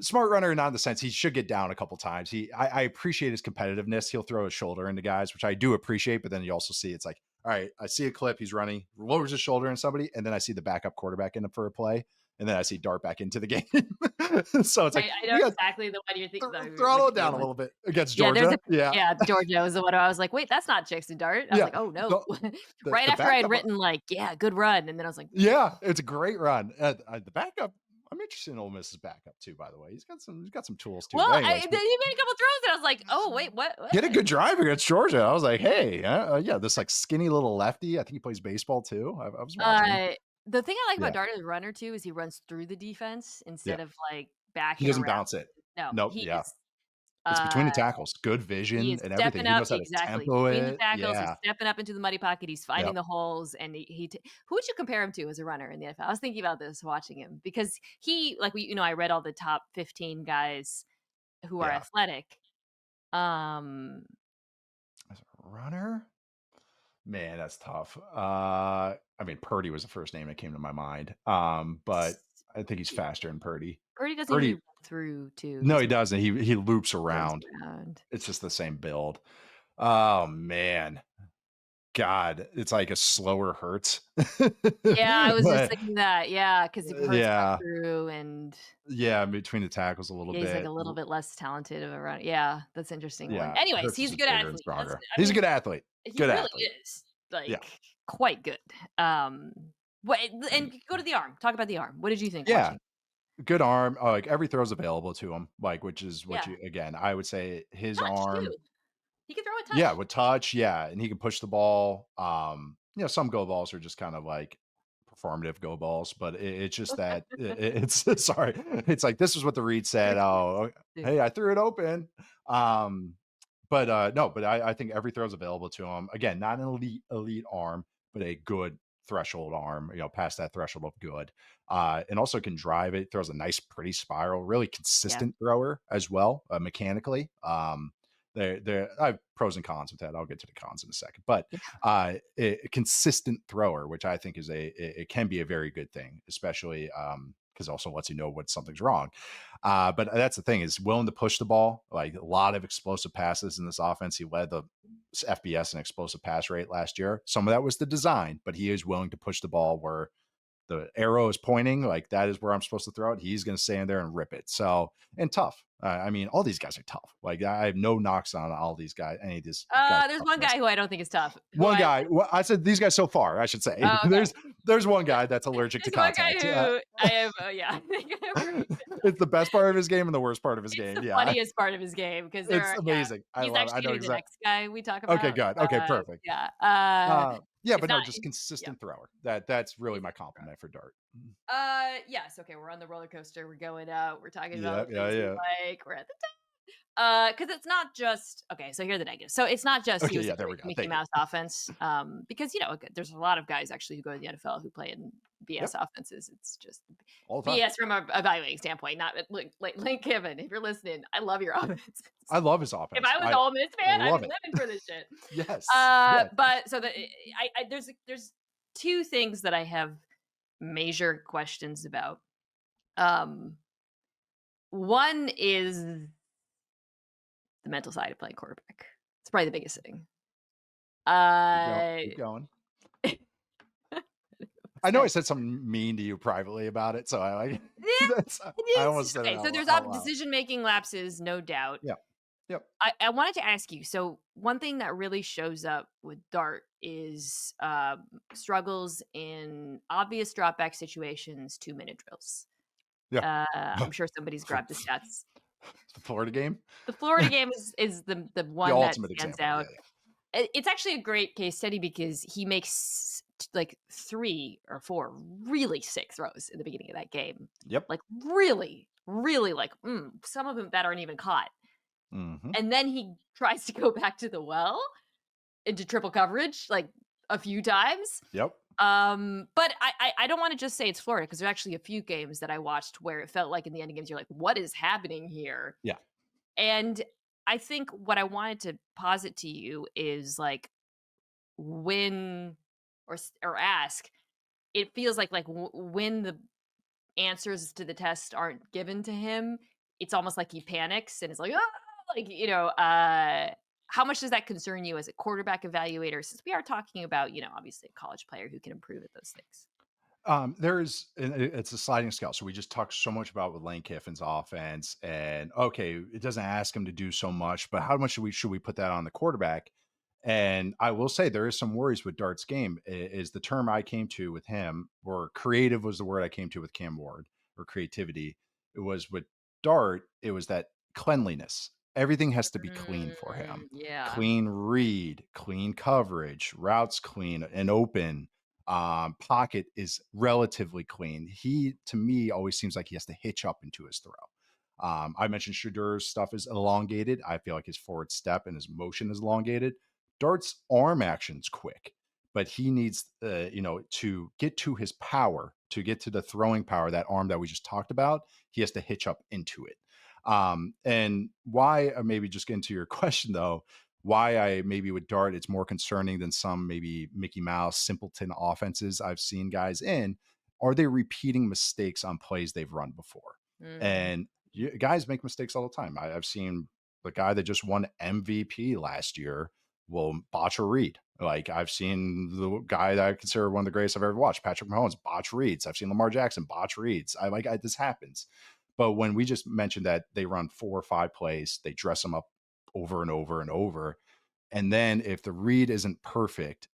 smart runner, not in the sense he should get down a couple times. I appreciate his competitiveness. He'll throw his shoulder into guys, which I do appreciate. But then you also see it's like, all right, I see a clip, he's running, lowers his shoulder in somebody, and then I see the backup quarterback in him for a play, and then I see Dart back into the game. So it's like I know you got exactly the one you're thinking throttle which it down game a was. little bit against Yeah, there's Georgia. a Yeah, yeah, Georgia was the one I was like, "Wait, that's not Jaxson Dart." I was yeah. like, "Oh, no." The Right the after I had backup, written like, "Yeah, good run," and then I was like, yeah, it's a great run. The backup, I'm interested in Ole Miss's backup too. By the way, he's got some tools too. "Well, But I anyways, he made a couple throws," and I was like, "Oh, wait, what?" he had a good drive against Georgia. I was like, hey, yeah, this like skinny little lefty. I think he plays baseball too. I was watching him. Uh, the thing I like about Yeah, Dart as a runner too is he runs through the defense yeah. instead of, like, He backing doesn't around. bounce it. No, Nope. he Yeah, is, it's between uh the tackles. Good he vision is and everything. stepping He up knows how to exactly, tempo between the it. tackles, he's Yeah. stepping up into the muddy pocket, he's finding Yep. the holes, and he t who would you compare him to as a runner in the NFL? I was thinking about this watching him because he like, I read all the top 15 guys who are Yeah. athletic. Um, As a runner, man, that's tough. I mean, Purdy was the first name that came to my mind. But s I think he's faster than Purdy. Purdy doesn't really Purdy, run through too, no, he's he more doesn't. He loops goes around. around. It's just the same build. Oh man, God, it's like a slower Hurts. Yeah, I was just But thinking that, yeah, 'cause Hurts run yeah, through and yeah, between the tackles a little yeah, he's, like, a bit. little bit less talented of a run yeah, that's an interesting one. Yeah, Anyways, Hurts is he's a just good bigger and athlete. That's stronger. I He's a mean, good athlete. he Good really athlete. is, Yeah, like, quite good. Um, what and go to the arm. Talk about the arm. What did you think yeah. watching? Good arm. Like every throw's available to him. Like which is what Yeah. you again. I would say his Touch arm. too. He can throw a Yeah, touch. with touch, yeah, and he can push the ball. Some go balls are just kind of like performative go balls, but it's just that it's sorry. It's like this is what the read said. Oh, hey, I threw it open. Um, but no, but I think every throw is available to him. Again, not an elite arm, but a good threshold arm. Past that threshold of good. And also can drive it. Throws a nice, pretty spiral. Really Yeah. consistent thrower as well, mechanically. There I have pros and cons with that. I'll get to the cons in a second, but Yeah. a consistent thrower, which I think is it can be a very good thing, especially because also lets you know when something's wrong. But that's the thing is willing to push the ball, like a lot of explosive passes in this offense. He led the FBS and explosive pass rate last year. Some of that was the design, but he is willing to push the ball where the arrow is pointing, like that is where I'm supposed to throw it. He's going to stand there and rip it. So, and tough. I mean, all these guys are tough. Like I have no knocks on all these guys, any of these guys. There's one Toughness. guy who I don't think is tough, who One I guy, well, I said these guys so far, I should say. oh, okay. There's one guy that's allergic to There's one guy contact. who I have yeah. It's the best part of his game and the worst part of his It's game. the Yeah. funniest part of his game because there It's are amazing. I he's love it. I actually know gonna be the exactly. next guy we talk Okay, about. good. Okay, perfect. Yeah, Yeah, it's but no, not just yeah, consistent thrower. That's really he's my compliment for Dart. yes, okay, we're on the roller coaster, we're going out, we're talking Yeah, about yeah, things we yeah. like, we're at the because it's not just okay, so here are the negatives. So it's not just he Okay, was a yeah, there great we go. Mickey Thank you. Mouse offense, because, there's a lot of guys actually who go to the NFL who play in BS Yep, offenses. It's just all the time. BS from a evaluating standpoint, not like Lane Kiffin, if you're listening, I love your offense. I love his If offense. I was I Ole Miss fan, I'd be love it. living for this shit. Yes. Yes. But so there's two things that I have major questions about. Um, one is the mental side of playing quarterback. It's probably the biggest thing. Keep going. Uh, Keep going. I know I say said something mean to you privately about it, so I like yeah, that's it I is. almost said it Okay, so there's out loud. decision making lapses, no doubt. Yeah. Yep. I wanted to ask you. So one thing that really shows up with Dart is struggles in obvious dropback situations, 2-minute drills. Yeah. I'm sure somebody's grabbed the stats. The Florida game? The Florida game is the The one that ultimate stands example. Yeah, out. It's actually a great case study because he makes like 3 or 4 really sick throws in the beginning of that game. yeah. Yep. Like really, really like some of them that aren't even caught. Mhm. And then he tries to go back to the well into triple coverage like a few times. Yep. But I don't want to just say it's Florida because there's actually a few games that I watched where it felt like in the end of games you're like, what is happening here? Yeah. And I think what I wanted to posit to you is like when or ask, it feels like when the answers to the test aren't given to him, it's almost like he panics and it's like, "Ah!" Like, how much does that concern you as a quarterback evaluator? Since we are talking about, obviously a college player who can improve at those things. There is, and it's a sliding scale. So we just talked so much about with Lane Kiffin's offense, and okay, it doesn't ask him to do so much, but how much should we put that on the quarterback? And I will say there is some worries with Dart's game. Is the term I came to with him, or creative was the word I came to with Cam Ward, or creativity. It was with Dart. It was that cleanliness. Everything has to be clean for him. Yeah. Clean read, clean coverage, routes clean and open, pocket is relatively clean. He, to me, always seems like he has to hitch up into his throw. I mentioned Shedeur's stuff is elongated. I feel like his forward step and his motion is elongated. Dart's arm action's quick, but he needs, to get to his power, to get to the throwing power, that arm that we just talked about. He has to hitch up into it. And why, maybe just get into your question though, why I maybe with Dart, it's more concerning than some maybe Mickey Mouse simpleton offenses I've seen guys in. Are they repeating mistakes on plays they've run before? Mm. And guys make mistakes all the time. I've seen the guy that just won MVP last year will botch a read. Like I've seen the guy that I consider one of the greatest I've ever watched, Patrick Mahomes, botch reads. I've seen Lamar Jackson botch reads. This happens. But when we just mentioned that they run 4 or 5 plays, they dress them up over and over and over. And then if the read isn't perfect,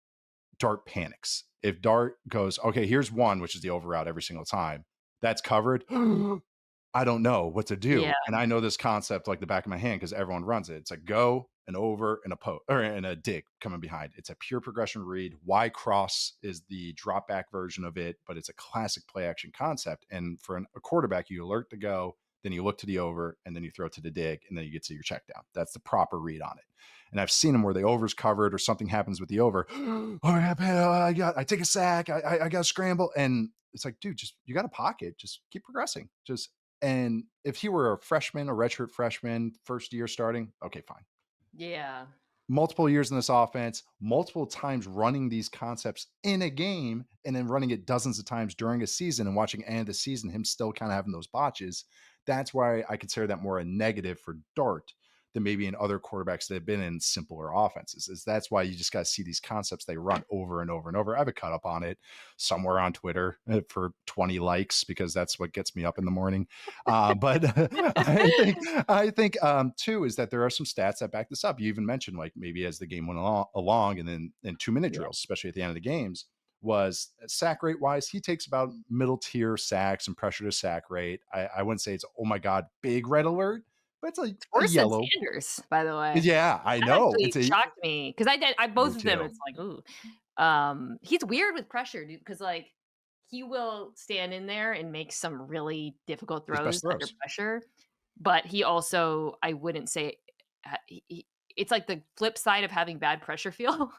Dart panics. If Dart goes, okay, here's one, which is the over route every single time, that's covered. I don't know what to Yeah. do. And I know this concept like the back of my hand because everyone runs it. It's a go, an over, and a post or and a dig coming behind. It's a pure progression read. Y cross is the drop back version of it, but it's a classic play action concept. And for a quarterback, you alert the go, then you look to the over, and then you throw to the dig, and then you get to your check down. That's the proper read on it. And I've seen them where the over's covered or something happens with the over. Oh, I take a sack. I got to scramble. And it's like, dude, just you got a pocket. Just keep progressing. And if he were a freshman, a redshirt freshman, first year starting, okay, fine. Yeah. Multiple years in this offense, multiple times running these concepts in a game, and then running it dozens of times during a season and watching end of the season, him still kind of having those botches. That's why I consider that more a negative for Dart than maybe in other quarterbacks that have been in simpler offenses. Is that's why you just got to see these concepts they run over and over and over. I have a cut up on it somewhere on Twitter for 20 likes because that's what gets me up in the morning. But I think too is that there are some stats that back this up. You even mentioned like maybe as the game went along and then in 2 minute Yeah. drills, especially at the end of the games, was sack rate wise, he takes about middle tier sacks and pressure to sack rate. I wouldn't say it's oh my god, big red alert, but it's a Worse than yellow. Sanders, by the way. Yeah, I That know. actually It's a shocked me because I both me of them, too. it's like, ooh. He's weird with pressure, dude, because like, he will stand in there and make some really difficult His best throws under throws. pressure, but he also I wouldn't say he it's like the flip side of having bad pressure feel.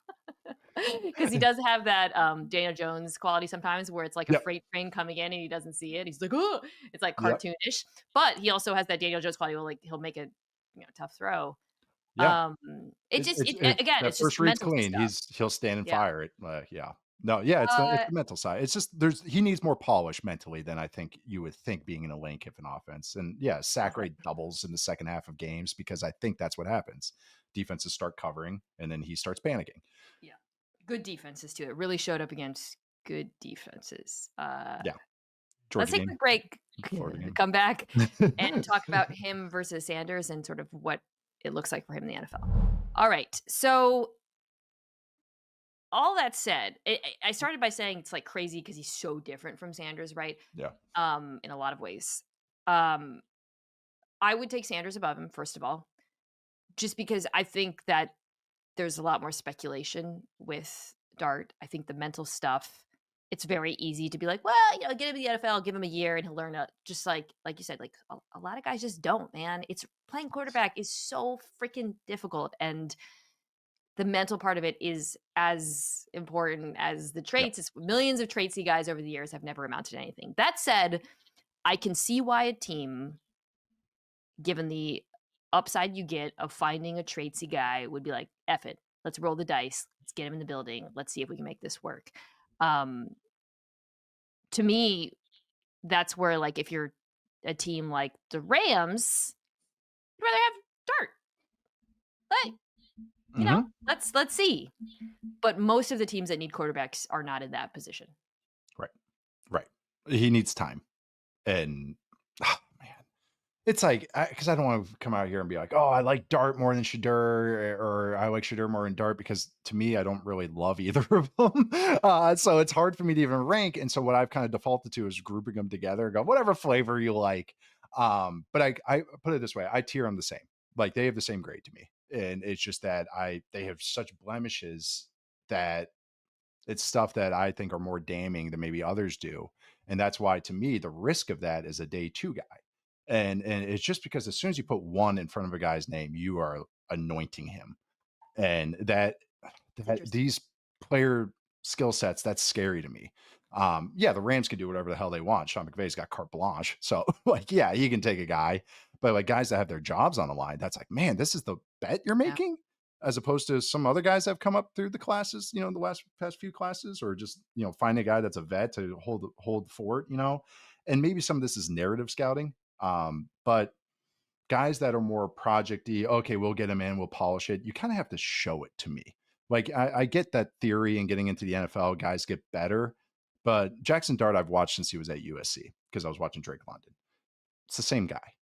Because he does have that, Daniel Jones quality sometimes where it's like a Yep. freight train coming in and he doesn't see it. He's like, "Oh," it's like Yep. cartoonish, but he also has that Daniel Jones quality where, like, he'll make a, tough throw. Yeah. It It's just it's it if again, that it's just first read's mental clean, stuff. he'll stand and Yeah. fire it. Yeah. No, yeah, it's Uh, the mental side. It's just he needs more polish mentally than I think you would think being in a Lane Kiffin offense. And yeah, sack okay. rate doubles in the second half of games because I think that's what happens. Defenses start covering and then he starts panicking. Yeah. Good defenses too. It really showed up against good defenses. Yeah. Let's Georgia take a quick game, break, Florida game. come back, and talk about him versus Sanders and sort of what it looks like for him in the NFL. All right. So all that said, I started by saying it's like crazy because he's so different from Sanders, right? Yeah. In a lot of ways. Um, I would take Sanders above him, first of all, just because I think that there's a lot more speculation with Dart. I think the mental stuff, it's very easy to be like, well, get him in the NFL, give him a year, and he'll learn it. Just like you said, like a lot of guys just don't, man. It's playing quarterback is so freaking difficult, and the mental part of it is as important as the Yep. traits. It's millions of traitsy guys over the years have never amounted to anything. That said, I can see why a team, given the upside you get of finding a traitsy guy, would be like, "F it, let's roll the dice. Let's get him in the building. Let's see if we can make this work." Um, to me, that's where, like, if you're a team like the Rams, I'd rather have Dart. Like, Mhm. let's see. But most of the teams that need quarterbacks are not in that position. Right. Right. He needs time. And, man, it's like, because I don't want to come out here and be like, "Oh, I like Dart more than Shedeur," or "I like Shedeur more than Dart," because to me, I don't really love either of them. So it's hard for me to even rank. And so what I've kind of defaulted to is grouping them together and go, whatever flavor you like. But I put it this way, I tier them the same. Like they have the same grade to me. And it's just that they have such blemishes that it's stuff that I think are more damning than maybe others do. And that's why to me, the risk of that is a day two guy. And it's just because as soon as you put one in front of a guy's name, you are anointing him. And It's that interesting. these player skill sets, that's scary to me. Yeah, the Rams can do whatever the hell they want. Sean McVay's got carte blanche. So like, yeah, he can take a guy, but like guys that have their jobs on the line, that's like, man, this is the bet you're Yeah. making, as opposed to some other guys that have come up through the classes, in the past few classes, or just, find a guy that's a vet to hold fort. And maybe some of this is narrative scouting. But guys that are more projecty, okay, we'll get him in, we'll polish it. You kind of have to show it to me. Like I get that theory and getting into the NFL, guys get better. But Jaxson Dart, I've watched since he was at USC because I was watching Drake London. It's the same guy.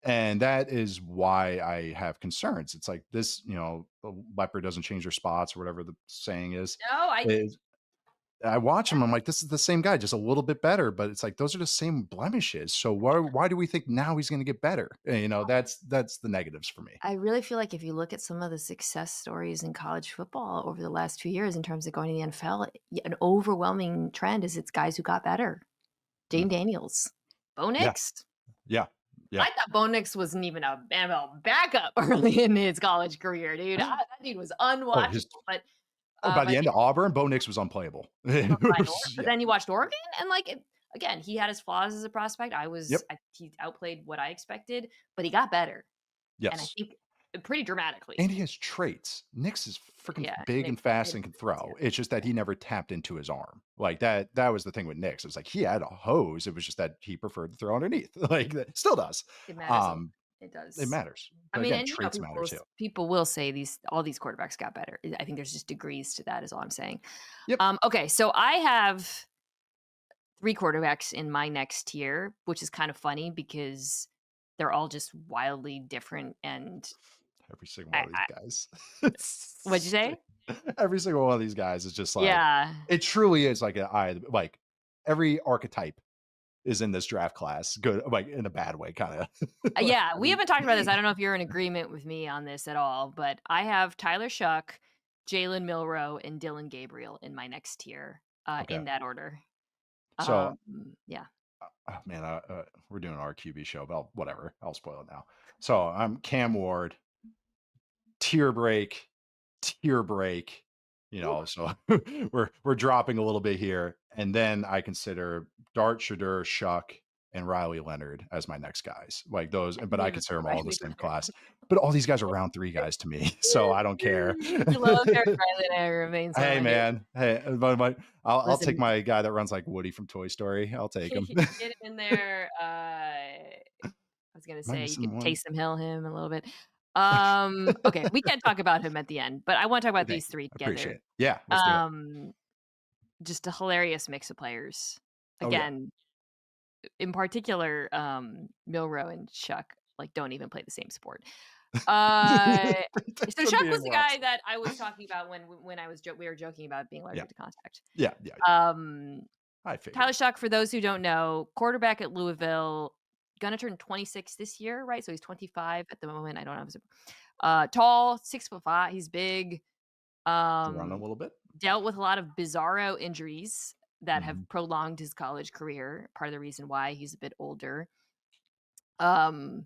And that is why I have concerns. It's like this, the leopard doesn't change their spots or whatever the saying is. No, I watch him, I'm like, "This is the same guy, just a little bit better," but it's like, those are the same blemishes, so why do we think now he's gonna get better? That's the negatives for me. I really feel like if you look at some of the success stories in college football over the last few years in terms of going to the NFL, an overwhelming trend is it's guys who got better. Mm. Dane Daniels, Bo Yeah, Nix. yeah, yeah. I thought Bo Nix wasn't even a NFL backup early in his college career, dude. That dude was Oh, his unwatchable, but, by I the end think of Auburn, Bo Nix was unplayable. It but yeah. then you watched Oregon and, like, again, he had his flaws as a prospect. Yep. He outplayed what I expected, but he got better, and I Yes. think pretty dramatically. And he has traits. Nix is freaking Yeah, big Nick and fast Nick and can Nichols, throw. yeah. It's just that he never tapped into his arm. Like that was the thing with Nix. It was like he had a hose. It was just that he preferred to throw underneath. Like that still does. It matters a lot. Um, It it does. matters. I But mean, again, and, traits matter too. people will say all these quarterbacks got better. I think there's just degrees to that is all I'm saying. Yep. Okay, so I have 3 quarterbacks in my next tier, which is kind of funny because they're all just wildly different, and Every single I one of these I guys. what'd you say? Every single one of these guys is just like Yeah. it truly is like an eye like every archetype is in this draft class. Good, like in a bad way, kind of. Like Yeah, we every haven't talked about this. I don't know if you're in agreement with me on this at all, but I have Tyler Shough, Jalen Milroe, and Dillon Gabriel in my next tier, okay. in that order. So Yeah. oh, man, we're doing our QB show, but whatever. I'll spoil it now. So I'm Cam Ward, tier break, tier break. Ooh. So we're dropping a little bit here, and then I consider Dart, Shedeur, Shough, and Riley Leonard as my next guys. Like those, I but didn't I even consider put them all in the Riley same Leonard. class. But all these guys are round three guys to me, so I don't care. You love Riley Leonard remains one of Hey my favorite. man, hey, I'll take Listen, my guy that runs like Woody from Toy Story. I'll take him. get him in there. I was gonna Am I say you missing could one? Taysom Hill him a little bit. Okay, we can talk about him at the end, but I want to talk about Thank these you. 3 I appreciate together. it. Yeah, let's do it. Um, just a hilarious mix of players. Oh yeah. Again, in particular, Milroe and Shough, like, don't even play the same sport. Uh, Thanks so for Shough being was the guy lobster. that I was talking about when we were joking about being Yeah. allergic to contact. Yeah, yeah. Um, I figured. Tyler Shough, for those who don't know, quarterback at Louisville, gonna turn 26 this year, right? So he's 25 at the moment. I don't know. Tall, 6'5". He's big. To run a Um, little bit. Dealt with a lot of bizarro injuries that have Mhm. prolonged his college career. Part of the reason why he's a bit older. Um,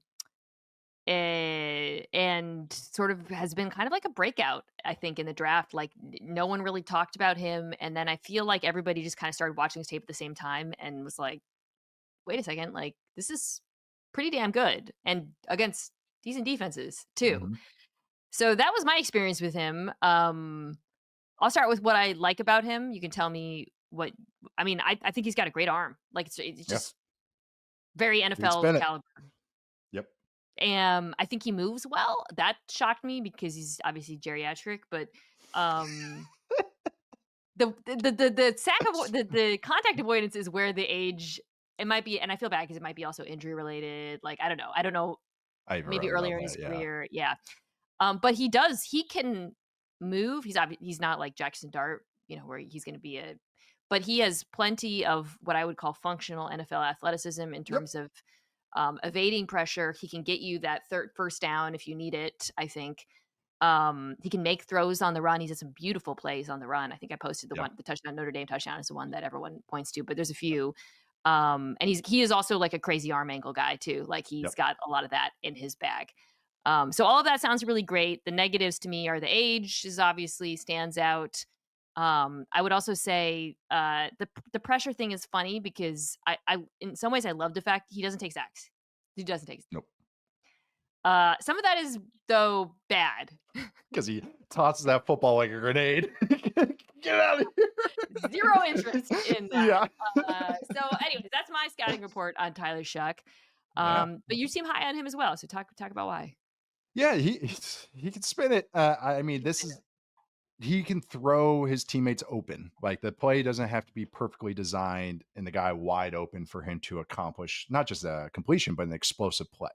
and sort of has been kind of like a breakout, I think, in the draft. Like no one really talked about him, and then I feel like everybody just kind of started watching his tape at the same time and was like, "Wait a second, like this is pretty damn good," and against decent defenses too. Mhm. So that was my experience with him. I'll start with what I like about him. You can tell me what I mean. I think he's got a great arm. Like it's Yeah, just very he can NFL spin it. caliber. Yep. I think he moves well. That shocked me because he's obviously geriatric, but, um, the sack avo the contact avoidance is where the age it might be and I feel bad because it might be also injury related, like, I don't know, I even maybe read about earlier in his that, yeah. career, yeah. But he can move. He's not like Jaxson Dart, where he's gonna be a but he has plenty of what I would call functional NFL athleticism in Yep. terms of, evading pressure. He can get you that first down if you need it, I think. He can make throws on the run. He's had some beautiful plays on the run. I think I posted Yeah. the touchdown Notre Dame touchdown is the one that everyone points to, but there's a few. And he is also like a crazy arm angle guy too. Like he's Yep. got a lot of that in his bag. So all of that sounds really great. The negatives to me are the age is obviously stands out. I would also say the pressure thing is funny because I in some ways I love the fact he doesn't take sacks. He doesn't take. Nope. Some of that is though bad. 'Cause he tosses that football like a grenade. Get out of here. Zero interest in that. Yeah. So anyways, that's my scouting report on Tyler Shough. Yeah. But you seem high on him as well. So talk about why. Yeah, he can spin it. I mean, this is he can throw his teammates open. Like the play doesn't have to be perfectly designed and the guy wide open for him to accomplish not just a completion, but an explosive play.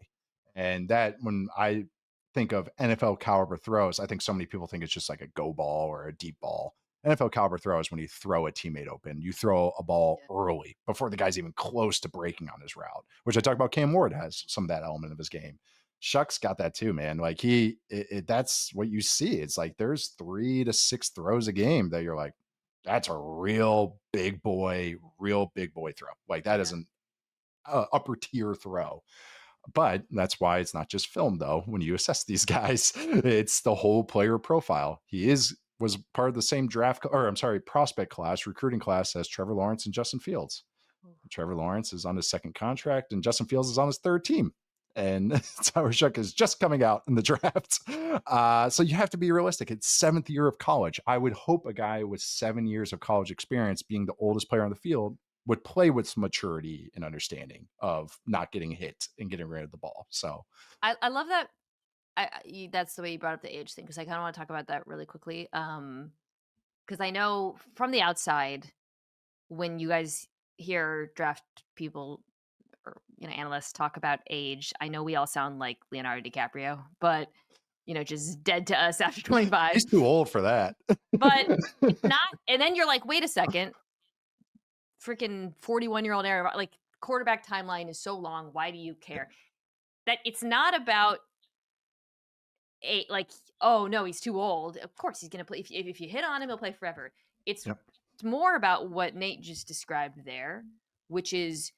And that when I think of NFL caliber throws, I think so many people think it's just like a go ball or a deep ball. NFL caliber throws when you throw a teammate open, you throw a ball Yeah. early before the guy's even close to breaking on his route, which I talk about. Cam Ward has some of that element of his game. Shuck's got that too, man. Like that's what you see. It's like there's 3 to 6 throws a game that you're like, that's a real big boy throw. Like that Yeah. isn't a upper tier throw. But that's why it's not just film, though. When you assess these guys, it's the whole player profile. Was part of the same prospect class, recruiting class as Trevor Lawrence and Justin Fields. Oof. Trevor Lawrence is on his second contract, and Justin Fields is on his third team. And Tyler Shough is just coming out in the draft. So you have to be realistic. It's 7th year of college. I would hope a guy with 7 years of college experience, being the oldest player on the field, would play with some maturity and understanding of not getting hit and getting rid of the ball. So, I love that. That's the way you brought up the age thing because I kind of want to talk about that really quickly. Because I know from the outside when you guys hear draft people or analysts talk about age, I know we all sound like Leonardo DiCaprio, but just dead to us after 25. he's too old for that. But it's not. And then you're like, wait a second, freaking 41-year-old era, like quarterback timeline is so long. Why do you care? That it's not about like, oh no, he's too old. Of course he's gonna play. If you hit on him, he'll play forever. It's Yep. it's more about what Nate just described there, which is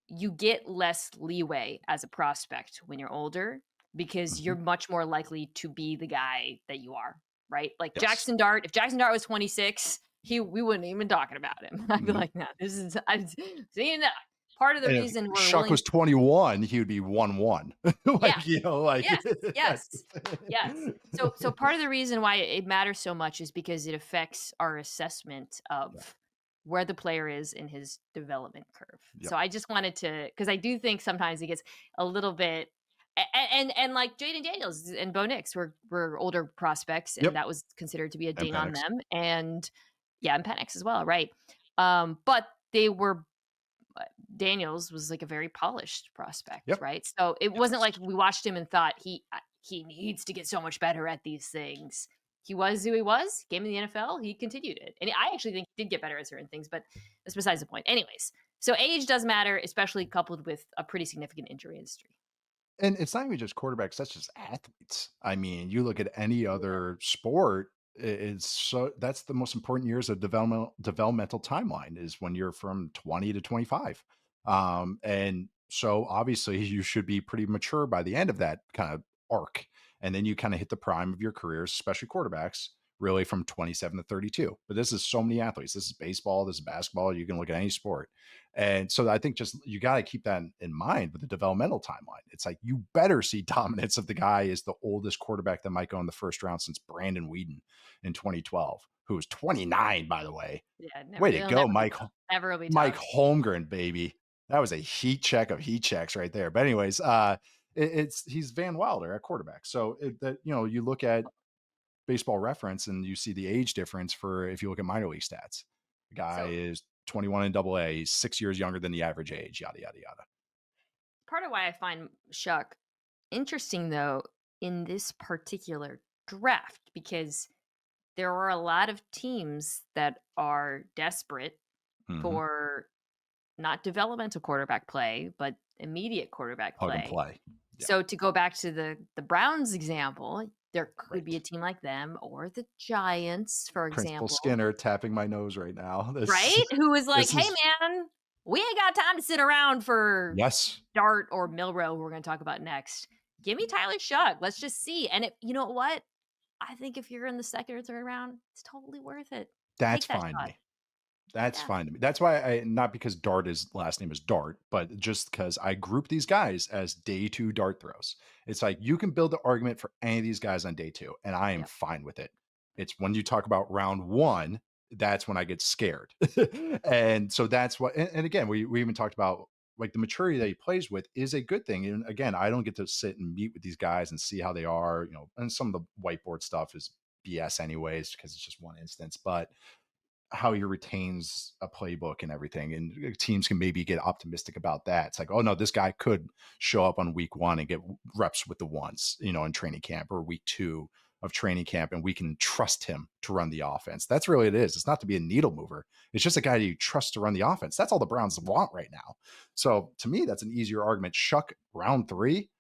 you get less leeway as a prospect when you're older because you're Mhm. much more likely to be the guy that you are, right? Like Yes. Jaxson Dart, if Jaxson Dart was 26, we wouldn't even been talking about him. I'd be Nope. like, no, I've seen that. Part of the And if reason we're Shough willing, was 21, he would be 1-1. yeah, Like, like yes, that's yes, yes. So part of the reason why it matters so much is because it affects our assessment Yeah. of where the player is in his development curve. Yep. So I just wanted to because I do think sometimes it gets a little bit and like Jaden Daniels and Bo Nix were older prospects, and Yep. that was considered to be a And ding on Penix. them. And yeah, and Penix as well, right? But they were Daniels was like a very polished prospect, Yep. right? So it wasn't Yes. like we watched him and thought he needs to get so much better at these things. He was who he was, came in the NFL, he continued it. And I actually think he did get better at certain things, but that's besides the point. Anyways, so age does matter, especially coupled with a pretty significant injury history. And it's not even just quarterbacks, that's just athletes. I mean, you look at any Yeah. other sport, it's so that's the most important years of developmental timeline is when you're from 20 to 25. And So obviously you should be pretty mature by the end of that kind of arc. And then you kind of hit the prime of your careers, especially quarterbacks, really from 27 to 32. But this is so many athletes. This is baseball, this is basketball. You can look at any sport. And so I think just you got to keep that in mind with the developmental timeline. It's like you better see dominance if the guy is the oldest quarterback that might go in the first round since Brandon Whedon in 2012, who was 29, by the way. Yeah, never Way to it'll go, never be Mike. tough. Never will be Mike tough. Holmgren, baby. That was a heat check of heat checks right there. But anyways, it's he's Van Wilder at quarterback. So you look at baseball reference and you see the age difference for if you look at minor league stats. The guy So is 21 in double A, he's 6 years younger than the average age, yada yada yada. part of why I find Shough interesting, though, in this particular draft, because there are a lot of teams that are desperate Mhm. for not developmental quarterback play, but immediate quarterback Plug and play. play. Yeah, So to go back to the Browns example, there could be a right. team like them or the Giants, for Principal example, Skinner tapping my nose right now. This right? Who is like, this "Hey, is man, we ain't got time to sit around for yes. Dart or Milroe, who we're going to talk about next. Give me Tyler Shough. Let's just see." And you know what? I think if you're in the second or third round, it's totally worth it. That's Take that fine to shot. me. That's Yeah, fine to me. That's why not because Dart is last name is Dart, but just because I group these guys as day two dart throws. It's like you can build the argument for any of these guys on day two, and I am yeah, fine with it. It's when you talk about round one, that's when I get scared. And so that's what, and again, we even talked about like the maturity that he plays with is a good thing. And again, I don't get to sit and meet with these guys and see how they are, and some of the whiteboard stuff is BS anyways, because it's just one instance. But how he retains a playbook and everything. And teams can maybe get optimistic about that. It's like, oh no, this guy could show up on week one and get reps with the ones, in training camp or week two of training camp, and we can trust him to run the offense. That's really it is. It's not to be a needle mover. It's just a guy you trust to run the offense. That's all the Browns want right now. So to me, that's an easier argument. Shough round three,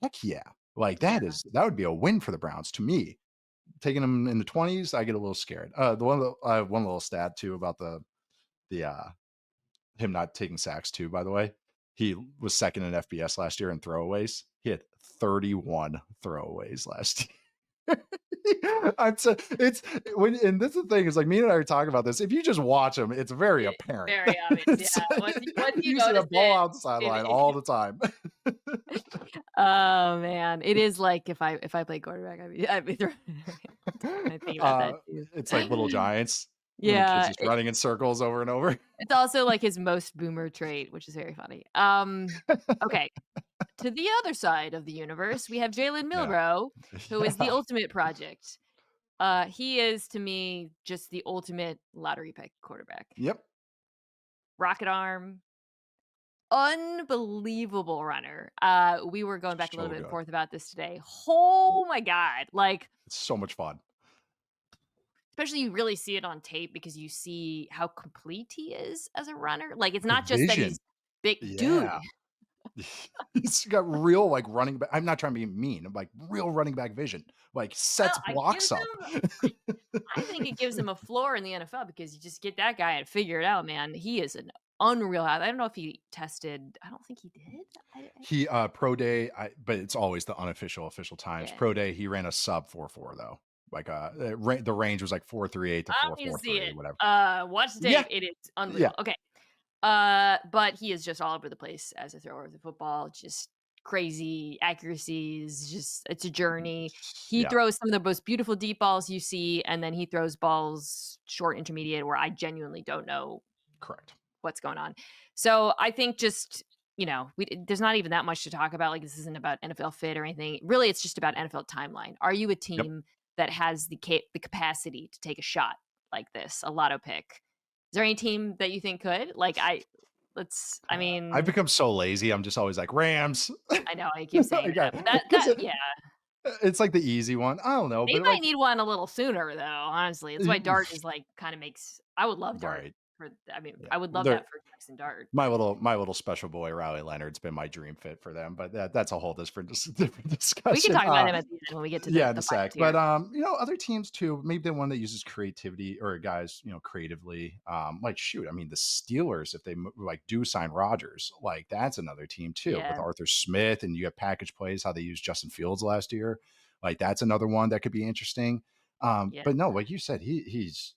heck yeah. Like yeah. that would be a win for the Browns to me. Taking him in the 20s, I get a little scared. I have one little stat too about the him not taking sacks too. By the way, he was second in FBS last year in throwaways. He had 31 throwaways last year. It's when, and this is the thing is like me and I are talking about this. If you just watch him, it's very It apparent. very obvious, It's yeah. Once you you see notice that ball it, out the sideline all the time. oh, man. It is like if I played quarterback, I'd be throwing I think about uh, that too. it's like Little Giants when the kid's Yeah, just running in circles over and over. it's also like his most boomer trait, which is very funny. Okay, to the other side of the universe, we have Jalen Yeah. Milroe, who is the Yeah. ultimate project. He is, to me, just the ultimate lottery pick quarterback. Yep. Rocket arm, unbelievable runner. We were going back a little So bit and good. forth about this today. Oh my god, like, It's so much fun. especially you really see it on tape because you see how complete he is as a runner. Like, it's The not just that vision. he's big dude. Yeah. He's got real, like, running back. I'm not trying to be mean. I'm like, real running back vision. Like, Well, sets I gives blocks up. him I think it gives him a floor in the NFL because you just get that guy and figure it out, man. He is an unreal I don't know if he tested. I don't think he did. He, pro day, but it's always the unofficial, official times. Yeah. Pro day, he ran a sub 4.4 though. Like, the range was like 4.38 to I don't need to see 4.43, it. whatever. Watch the Yeah. tape. It is Yeah. unreal. Okay. But he is just all over the place as a thrower of the football. Just crazy accuracies. Just it's a journey. He Yeah. throws some of the most beautiful deep balls you see, and then he throws balls short, intermediate, where I genuinely don't know Correct. what's going on. So I think just there's not even that much to talk about. Like this isn't about NFL fit or anything. Really, it's just about NFL timeline. Are you a Yep. team that has the capacity to take a shot like this, a lotto pick? Is there any team that you think could? I I've mean, become so lazy. I'm just always like Rams. I know I keep saying Like, that, but because yeah, it's like the easy one. I don't know, they but might like, need one a little sooner though. Honestly, that's why Dart is like kind of makes. I would love Dart right. I mean, Yeah. I would love They're that for Jackson Dart. my little special boy, Riley Leonard's been my dream fit for them, but that's a whole different We can discussion. talk about him at the end when we get to Yeah, in the a final sec. But tier. other teams too, maybe the one that uses creativity or guys, creatively. Like shoot, I mean the Steelers, if they like do sign Rodgers, like that's another team too with Yeah, Arthur Smith, and you have package plays how they used Justin Fields last year. Like that's another one that could be interesting. yeah. But no, like you said, he's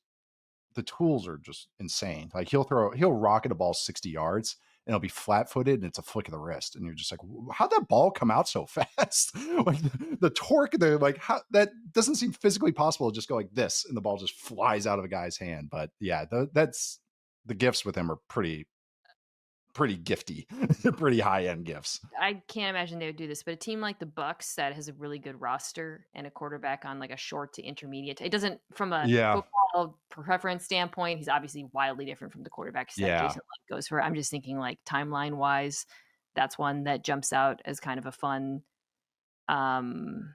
the tools are just insane. Like he'll rocket a ball 60 yards and it'll be flat footed and it's a flick of the wrist. And you're just like, how'd that ball come out so fast? Like the torque, like how that doesn't seem physically possible to just go like this and the ball just flies out of a guy's hand. But yeah, that's the gifts with him are pretty gifty, pretty high end gifts. I can't imagine they would do this, but a team like the Bucks that has a really good roster and a quarterback on like a short to intermediate, it doesn't from a Yeah. football preference standpoint. He's obviously wildly different from the quarterbacks that Yeah. Jason Licht goes for. I'm just thinking like timeline wise, that's one that jumps out as kind of a fun. Um,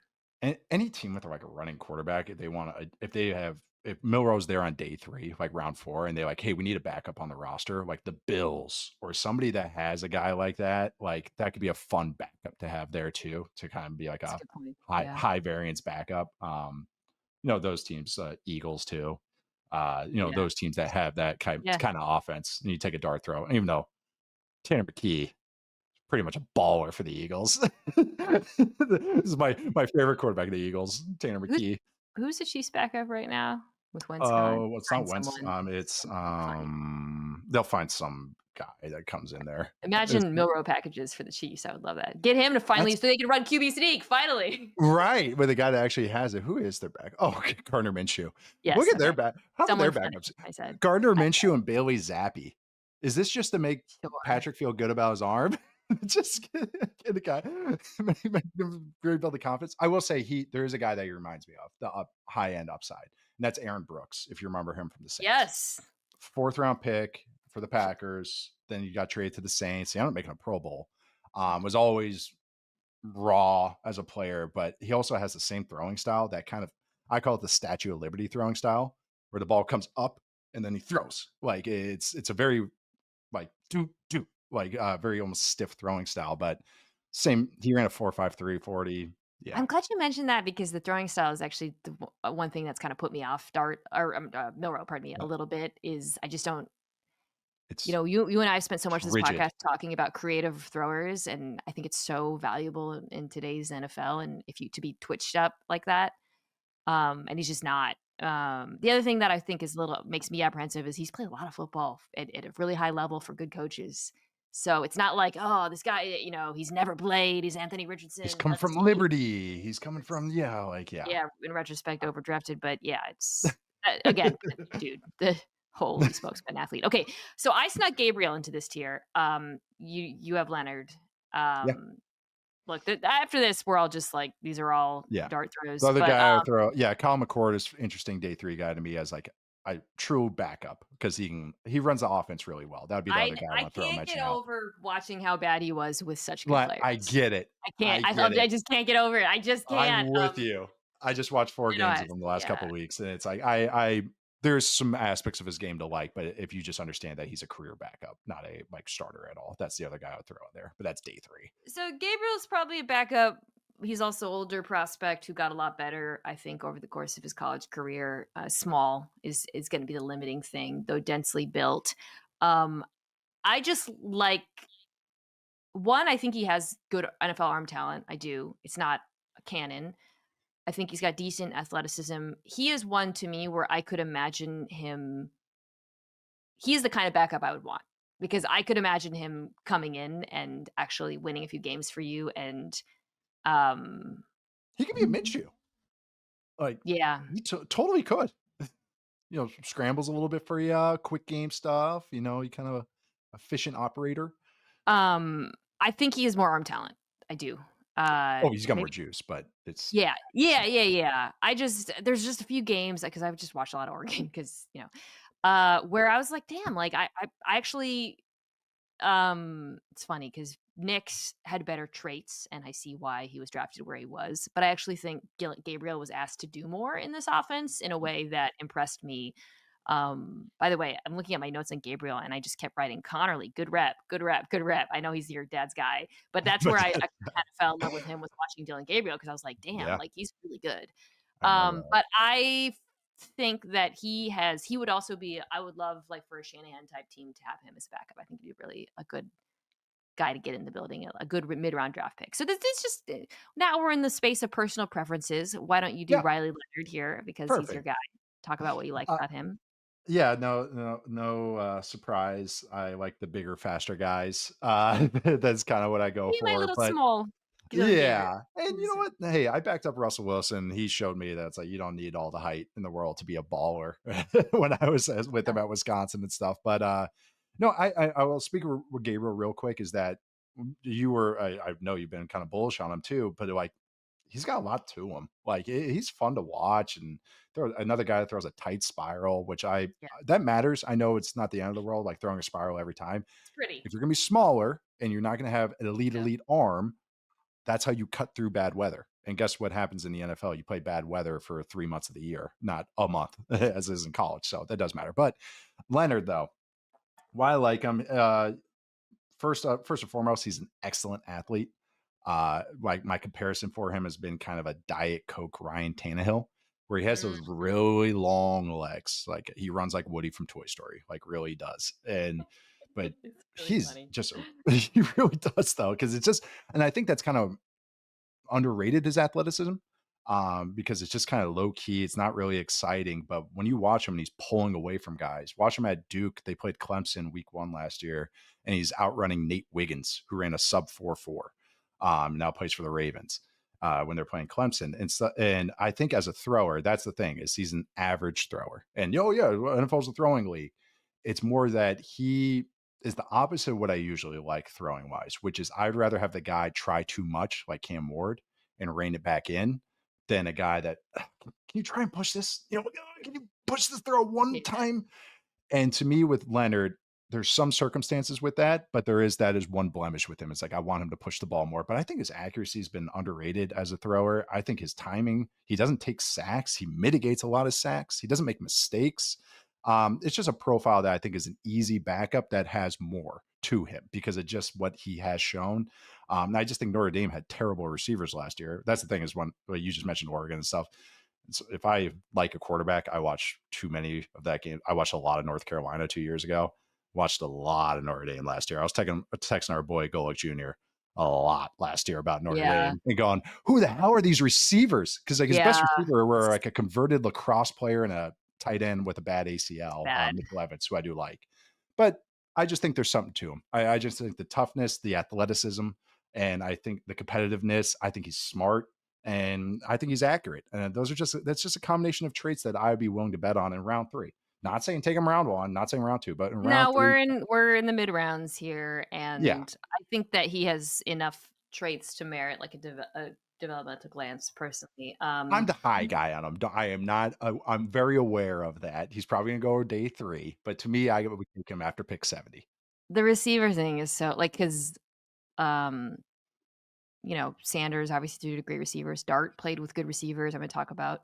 Any team with like a running quarterback, if they want to, if Milroe's there on day 3, like round 4, and they're like, hey, we need a backup on the roster, like the Bills or somebody that has a guy like that could be a fun backup to have there too, to kind of be like that's a a good point. Yeah, high variance backup. Those teams, Eagles too. yeah, Those teams that have that kind yeah. kind of offense. And you take a dart throw, even though Tanner McKee pretty much a baller for the Eagles. This is my favorite quarterback of the Eagles, Tanner Who's McKee. who's the Chiefs backup right now with Wentz gone? Oh, well, it's not Find Wentz. someone. It's Find they'll find some guy that comes in there. It's, Imagine Milroe packages for the Chiefs. I would love that. Get him to finally that's so they can run QB sneak, finally. right, with a guy that actually has it. Who is their back? Oh, okay, Gardner Minshew. Look Yes, at their okay. back. How about Someone their funny, backups? I said. Gardner I Minshew and Bailey Zappi. Is this just to make sure. Patrick feel good about his arm? Just get the guy, make him rebuild the confidence. I will say there is a guy that he reminds me of the high end upside, and that's Aaron Brooks. If you remember him from the Saints, Yes. 4th round pick for the Packers. Then you got traded to the Saints. He ended up making a Pro Bowl. Was always raw as a player, but he also has the same throwing style that kind of, I call it the Statue of Liberty throwing style, where the ball comes up and then he throws. Like it's a very like do like very almost stiff throwing style, but same. He ran a 4.53 40. Yeah, I'm glad you mentioned that because the throwing style is actually the one thing that's kind of put me off Dart or Milroe, pardon me, a no, little bit is I just don't. it's You and I have spent so much it's of this rigid. podcast talking about creative throwers, and I think it's so valuable in today's NFL. And if you to be twitched up like that, and he's just not. The other thing that I think is a little makes me apprehensive is he's played a lot of football at a really high level for good coaches. So it's not like, oh, this guy, he's never played. He's Anthony He's Richardson. coming Let's from see. Liberty. He's coming from yeah. Yeah, in retrospect, overdrafted, but yeah, it's again, dude, the holy smokes, an athlete. Okay, so I snuck Gabriel into this tier. You have Leonard. Yeah, Um, look, after this, we're all just like these are all yeah. dart The throws, other but guy I would throw, yeah, Kyle McCord is interesting day 3 guy to me as like a true backup because he runs the offense really well. That would be the other guy I I want to throw can't get mention out. over watching how bad he was with such good Like I players. get it. I can't. I get I it. just can't get over it. I just I'm can't. with you. I just watched 4 I know games how of to him the last yeah. couple of weeks, and it's like I there's some aspects of his game to like, but if you just understand that he's a career backup, not a like starter at all, that's the other guy I would throw in there. But that's day 3. So Gabriel's probably a backup. He's also older prospect who got a lot better, I think, over the course of his college career. Small is going to be the limiting thing, though densely built. Um, I just like one. I think he has good NFL arm talent. I do. It's not a cannon. I think he's got decent athleticism. He is one to me where I could imagine him. He's the kind of backup I would want because I could imagine him coming in and actually winning a few games for you and um He could be a Minshew. Like yeah. he totally could. Scrambles a little bit for you, quick game stuff. He kind of a efficient operator. I think he has more arm talent. I do. Oh, he's got more Maybe juice, but it's yeah. Yeah, yeah, yeah. I just there's just a few games because I've just watched a lot of Oregon because, where I was like, damn, like I actually it's funny because Nick's had better traits, and I see why he was drafted where he was. But I actually think Gabriel was asked to do more in this offense in a way that impressed me. By the way, I'm looking at my notes on Gabriel, and I just kept writing Connerly, good rep, good rep, good rep. I know he's your dad's guy, but that's where But I kind of fell in love with him, was watching Dillon Gabriel, because I was like, damn, yeah, like he's really good. I remember that. But I think that he would also be, I would love like for a Shanahan type team to have him as backup. I think he'd be really a good guy to get in the building, a good mid round draft pick. So this just now we're in the space of personal preferences. Why don't you do Yeah, Riley Leonard here, because he's your perfect. guy? Talk about what you like Uh, about him. yeah, no, surprise. I like the bigger, faster guys. That's kind of what I go Be my for. little But small Dillon Gabriel. yeah, and you know Who's what? Hey, I backed up Russell Wilson. He showed me that it's like you don't need all the height in the world to be a baller when I was with him at Wisconsin and stuff. But no, I will speak with Gabriel real quick. Is that you were? I know you've been kind of bullish on him too, but like he's got a lot to him. Like he's fun to watch, and throw another guy that throws a tight spiral, which I yeah, that matters. I know it's not the end of the world, like throwing a spiral every time. it's pretty. If you're gonna be smaller and you're not gonna have an Yeah. elite arm, that's how you cut through bad weather. And guess what happens in the NFL? You play bad weather for 3 months of the year, not a month, as is in college. So that does matter. But Leonard, though, why I like him, first and foremost, he's an excellent athlete. Like my comparison for him has been kind of a Diet Coke Ryan Tannehill, where he has those Mhm. really long legs. Like he runs like Woody from Toy Story, like really does. And but It's really he's funny. just he really does though, because it's just, and I think that's kind of underrated, his athleticism, because it's just kind of low key. It's not really exciting, but when you watch him and he's pulling away from guys, watch him at Duke. They played Clemson week 1 last year, and he's outrunning Nate Wiggins, who ran a sub 4.4. Now plays for the Ravens when they're playing Clemson. And I think as a thrower, that's the thing, is he's an average thrower. And yeah, NFL's a throwing league. It's more that he is the opposite of what I usually like throwing wise, which is I'd rather have the guy try too much, like Cam Ward, and rein it back in, than a guy that can you try and push this? Can you push this throw one Yeah. time? And to me, with Leonard, there's some circumstances with that, but there is that is one blemish with him. It's like I want him to push the ball more, but I think his accuracy has been underrated as a thrower. I think his timing, he doesn't take sacks, he mitigates a lot of sacks, he doesn't make mistakes. It's just a profile that I think is an easy backup that has more to him because of just what he has shown. And I just think Notre Dame had terrible receivers last year. That's the thing, is when well, you just mentioned Oregon and stuff. So if I like a quarterback, I watch too many of that game. I watched a lot of North Carolina 2 years ago. Watched a lot of Notre Dame last year. I was texting our boy Golick Jr. a lot last year about Notre Yeah. Dame and going, "Who the hell are these receivers?" Because like his best Yeah. receiver were It's like a converted lacrosse player and a tight end with a bad ACL, bad. Mitchell Evans, who I do like. But I just think there's something to him. I just think the toughness, the athleticism, and I think the competitiveness. I think he's smart and I think he's accurate. And that's just a combination of traits that I'd be willing to bet on in round 3. Not saying take him round 1, not saying round 2, but in round No, 3, we're in the mid rounds here, yeah, and I think that he has enough traits to merit like a developmental glance personally. I'm the high guy on him. I am not. I'm very aware of that. He's probably gonna go day 3, but to me, I would take him after pick 70. The receiver thing is so like, 'cause, um, Sanders obviously did a great receivers. Dart played with good receivers. I'm gonna talk about,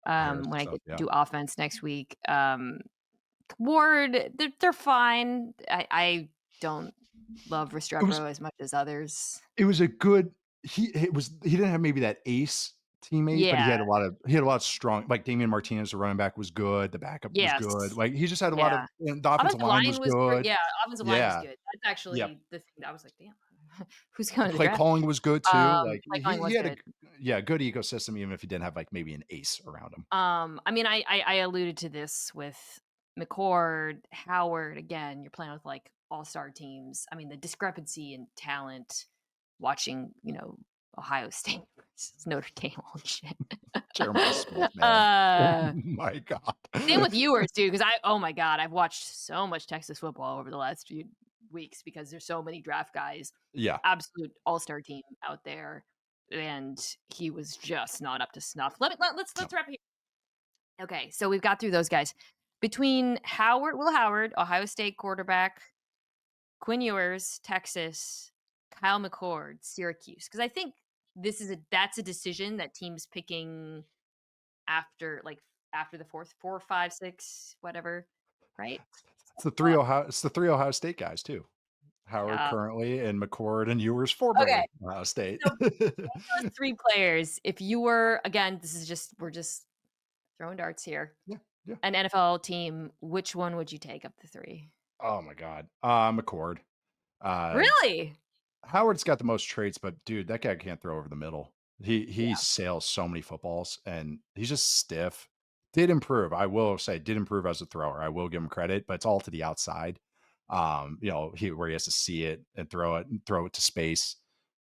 Harris and when I stuff. get to Yeah, do offense next week. Ward, they're fine. I don't love it was Restrepo as much as others. it was a good. He didn't have maybe that ace teammate, but Yeah, he had a lot of strong, like Damian Martinez, the running back was good. The backup was good. yes. Like he just had a lot of. Yeah. And the offensive Offensive line was line was great, good. yeah, offensive line was Yeah. good. That's Yep. actually the thing that I was like, "Damn, who's going to the Play draft?" calling was good too. Like Play calling he was had a good. yeah, good ecosystem, even if he didn't have like maybe an ace around him. I mean, I alluded to this with McCord, Howard, again, you're playing with, like, all-star teams. I mean, the discrepancy in talent watching, Ohio State versus Notre Dame, holy shit. Jeremiah Smith, man. Oh Uh, my god. Same with Ewers, dude, because oh my god, I've watched so much Texas football over the last few weeks because there's so many draft guys, Yeah. absolute all-star team out there, and he was just not up to snuff. Let's wrap it here. Okay, so we've got through those guys. Between Will Howard, Ohio State quarterback, Quinn Ewers, Texas, Kyle McCord, Syracuse, because I think that's a decision that teams picking after like after the fourth, 4, 5, 6, whatever, right? Uh, It's the 3 Ohio State guys too. Howard yeah. currently and McCord and Ewers Okay. formerly Ohio State. So those 3 players, if you were again, this is just we're just throwing darts here. Yeah, yeah. An NFL team, which one would you take of the 3? Oh my god. McCord. Uh, Really? Howard's got the most traits, but dude, that guy can't throw over the middle. He Yeah. sails so many footballs and he's just stiff. Did improve. I will say did improve as a thrower. I will give him credit, but it's all to the outside. Where he has to see it and throw it to space.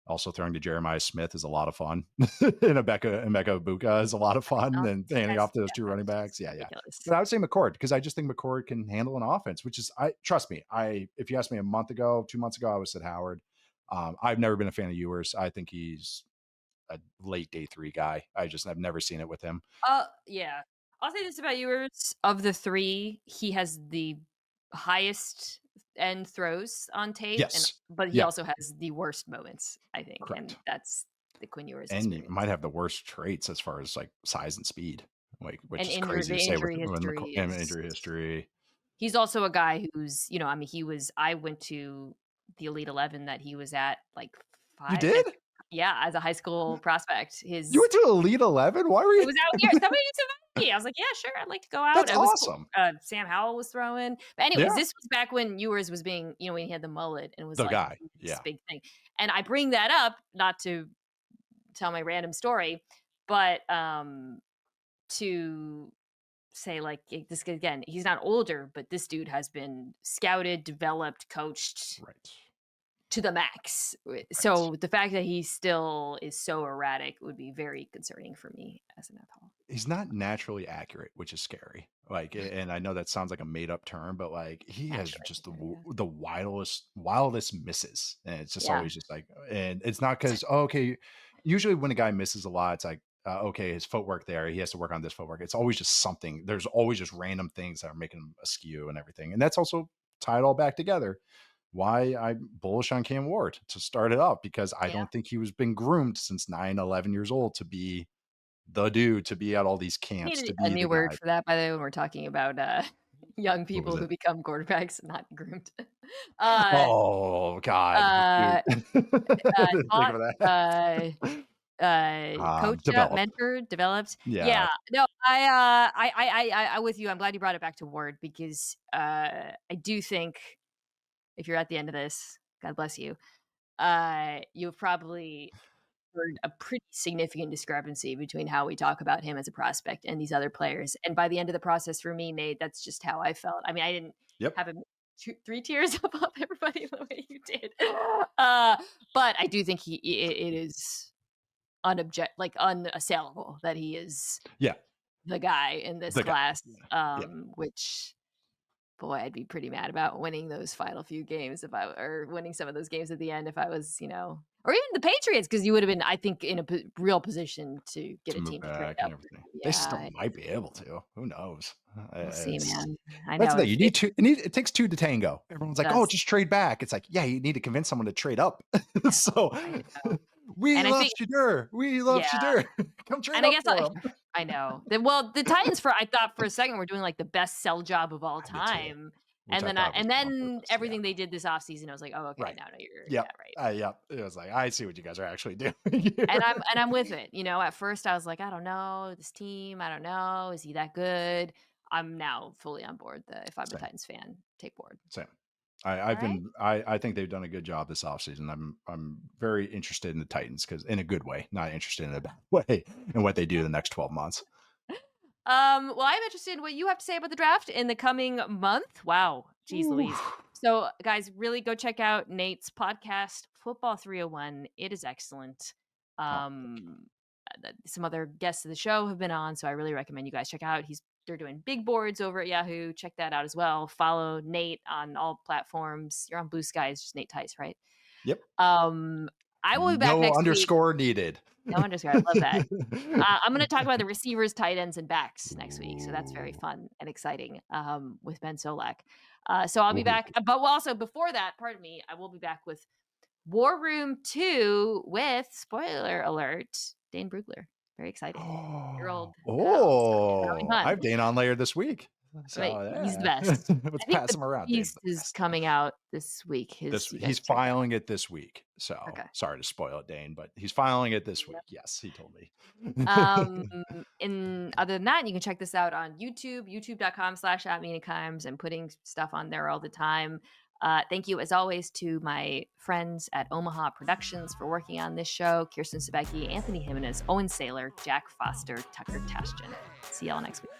Also throwing to Jeremiah Smith is a lot of fun. and Emeka Ibuka is a lot of fun and handing off to those 2 running That's backs. just Yeah, yeah. ridiculous. But I would say McCord because I just think McCord can handle an offense, which is I trust me. If you asked me a month ago, 2 months ago, I would have said Howard. I've never been a fan of Ewers. I think he's a late day 3 guy. I've never seen it with him. Yeah. I'll say this about Ewers. Of the 3, he has the highest end throws on tape, Yes. but he Yeah, also has the worst moments, I think, and correct. that's the Quinn Ewers And he experience. might have the worst traits as far as like size and speed, like which And is crazy to say with injury history him is injury history. he's also a guy who's, I mean, I went to the Elite 11 that he was at, like, You 5 did? yeah, as a high school prospect. You went to Elite 11? Why were It you was out here. Somebody just invited me. I was like, "Yeah, sure. I'd like to go out." That's It was cool. awesome. Sam Howell was throwing. But anyways, Yeah. this was back when Ewers was being, when he had the mullet and was The like guy. this Yeah. big thing. And I bring that up not to tell my random story, but to say like this again, he's not older, but this dude has been scouted, developed, coached Right. to the max. Right. So the fact that he still is so erratic would be very concerning for me as an NFL. He's not naturally accurate, which is scary. Like, and I know that sounds like a made up term, but like he has Accurate. just the wildest misses, and it's just Yeah. always just like, and it's not because okay. Usually, when a guy misses a lot, it's like okay, his footwork there, he has to work on this footwork. It's always just something. There's always just random things that are making him askew and everything, and that's also tie it all back together. Why I'm bullish on Cam Ward to start it up because I Yeah. don't think he was been groomed since 9, 11 years old to be the dude, to be at all these camps, Need to a be the new word guy. for that, by the way, when we're talking about, young What was people it? who become quarterbacks, not groomed. Uh, Oh god, dude. uh, I didn't think Taught, of that. uh, coached up, Developed. mentored, developed. Yeah, Yeah. No, I with you. I'm glad you brought it back to Ward because, I do think if you're at the end of this, God bless you, you've probably heard a pretty significant discrepancy between how we talk about him as a prospect and these other players. And by the end of the process for me, Nate, that's just how I felt. I mean, I didn't yep. have him 3 tiers above everybody the way you did. Uh, but I do think it is unassailable that he is Yeah, the guy in this the guy. class, Yeah. which boy, I'd be pretty mad about winning those final few games or winning some of those games at the end if I was, or even the Patriots, because you would have been, I think, in a real position to get To a move team to trade back and up. everything. They still Yeah, might be able to. Who knows? we'll see, It's man. I that's know the thing. if You it need to it takes 2 to tango. Everyone's like, "Oh, does. just trade back." It's like, yeah, you need to convince someone to trade up. So, I know. we And I love think, Shedeur. We love yeah. Shedeur. Come trade And I up guess for him. I know. The Titans I thought for a second were doing like the best sell job of all I did too, time. which And I then thought was on purpose. Yeah. everything they did this offseason, I was like, oh, okay, Right. no, you're yeah, Yep. right. Yep. It was like, I see what you guys are actually doing And here. I'm with it. At first I was like, I don't know, this team, I don't know. Is he that good? I'm now fully on board. If I'm a Same. Titans fan, take Ward. Same. All right. I think they've done a good job this offseason. I'm very interested in the Titans because in a good way, not interested in a bad way, in what they do the next 12 months. Well, I'm interested in what you have to say about the draft in the coming month. Wow. Jeez Ooh. Louise. So, guys, really go check out Nate's podcast, Football 301. It is excellent. Oh, thank you. Some other guests of the show have been on, so I really recommend you guys check out. They're doing big boards over at Yahoo. Check that out as well. Follow Nate on all platforms. You're on Blue Sky. It's just Nate Tice, right? Yep. I will be back No next week. underscore needed. No underscore. I love that. I'm going to talk about the receivers, tight ends, and backs next week. So that's very Ooh. fun and exciting with Ben Solak. So I'll be Ooh. back. But also before that, pardon me, I will be back with War Room 2 with, spoiler alert, Dane Brugler. Very excited. Year-old. Having Oh, I fun. have Dane on later this week. So, Right, he's the yeah. best. Let's I think pass the him around. Dane's piece the is best. coming out this week. You guys He's should check it out. filing it this week. So, Okay. sorry to spoil it, Dane, but he's filing it this Yep. week. Yes, he told me. In other than that, you can check this out on YouTube, youtube.com/Mina Kimes. I'm putting stuff on there all the time. Thank you, as always, to my friends at Omaha Productions for working on this show: Kirsten Sebecki, Anthony Jimenez, Owen Saylor, Jack Foster, Tucker Tastian. See y'all next week.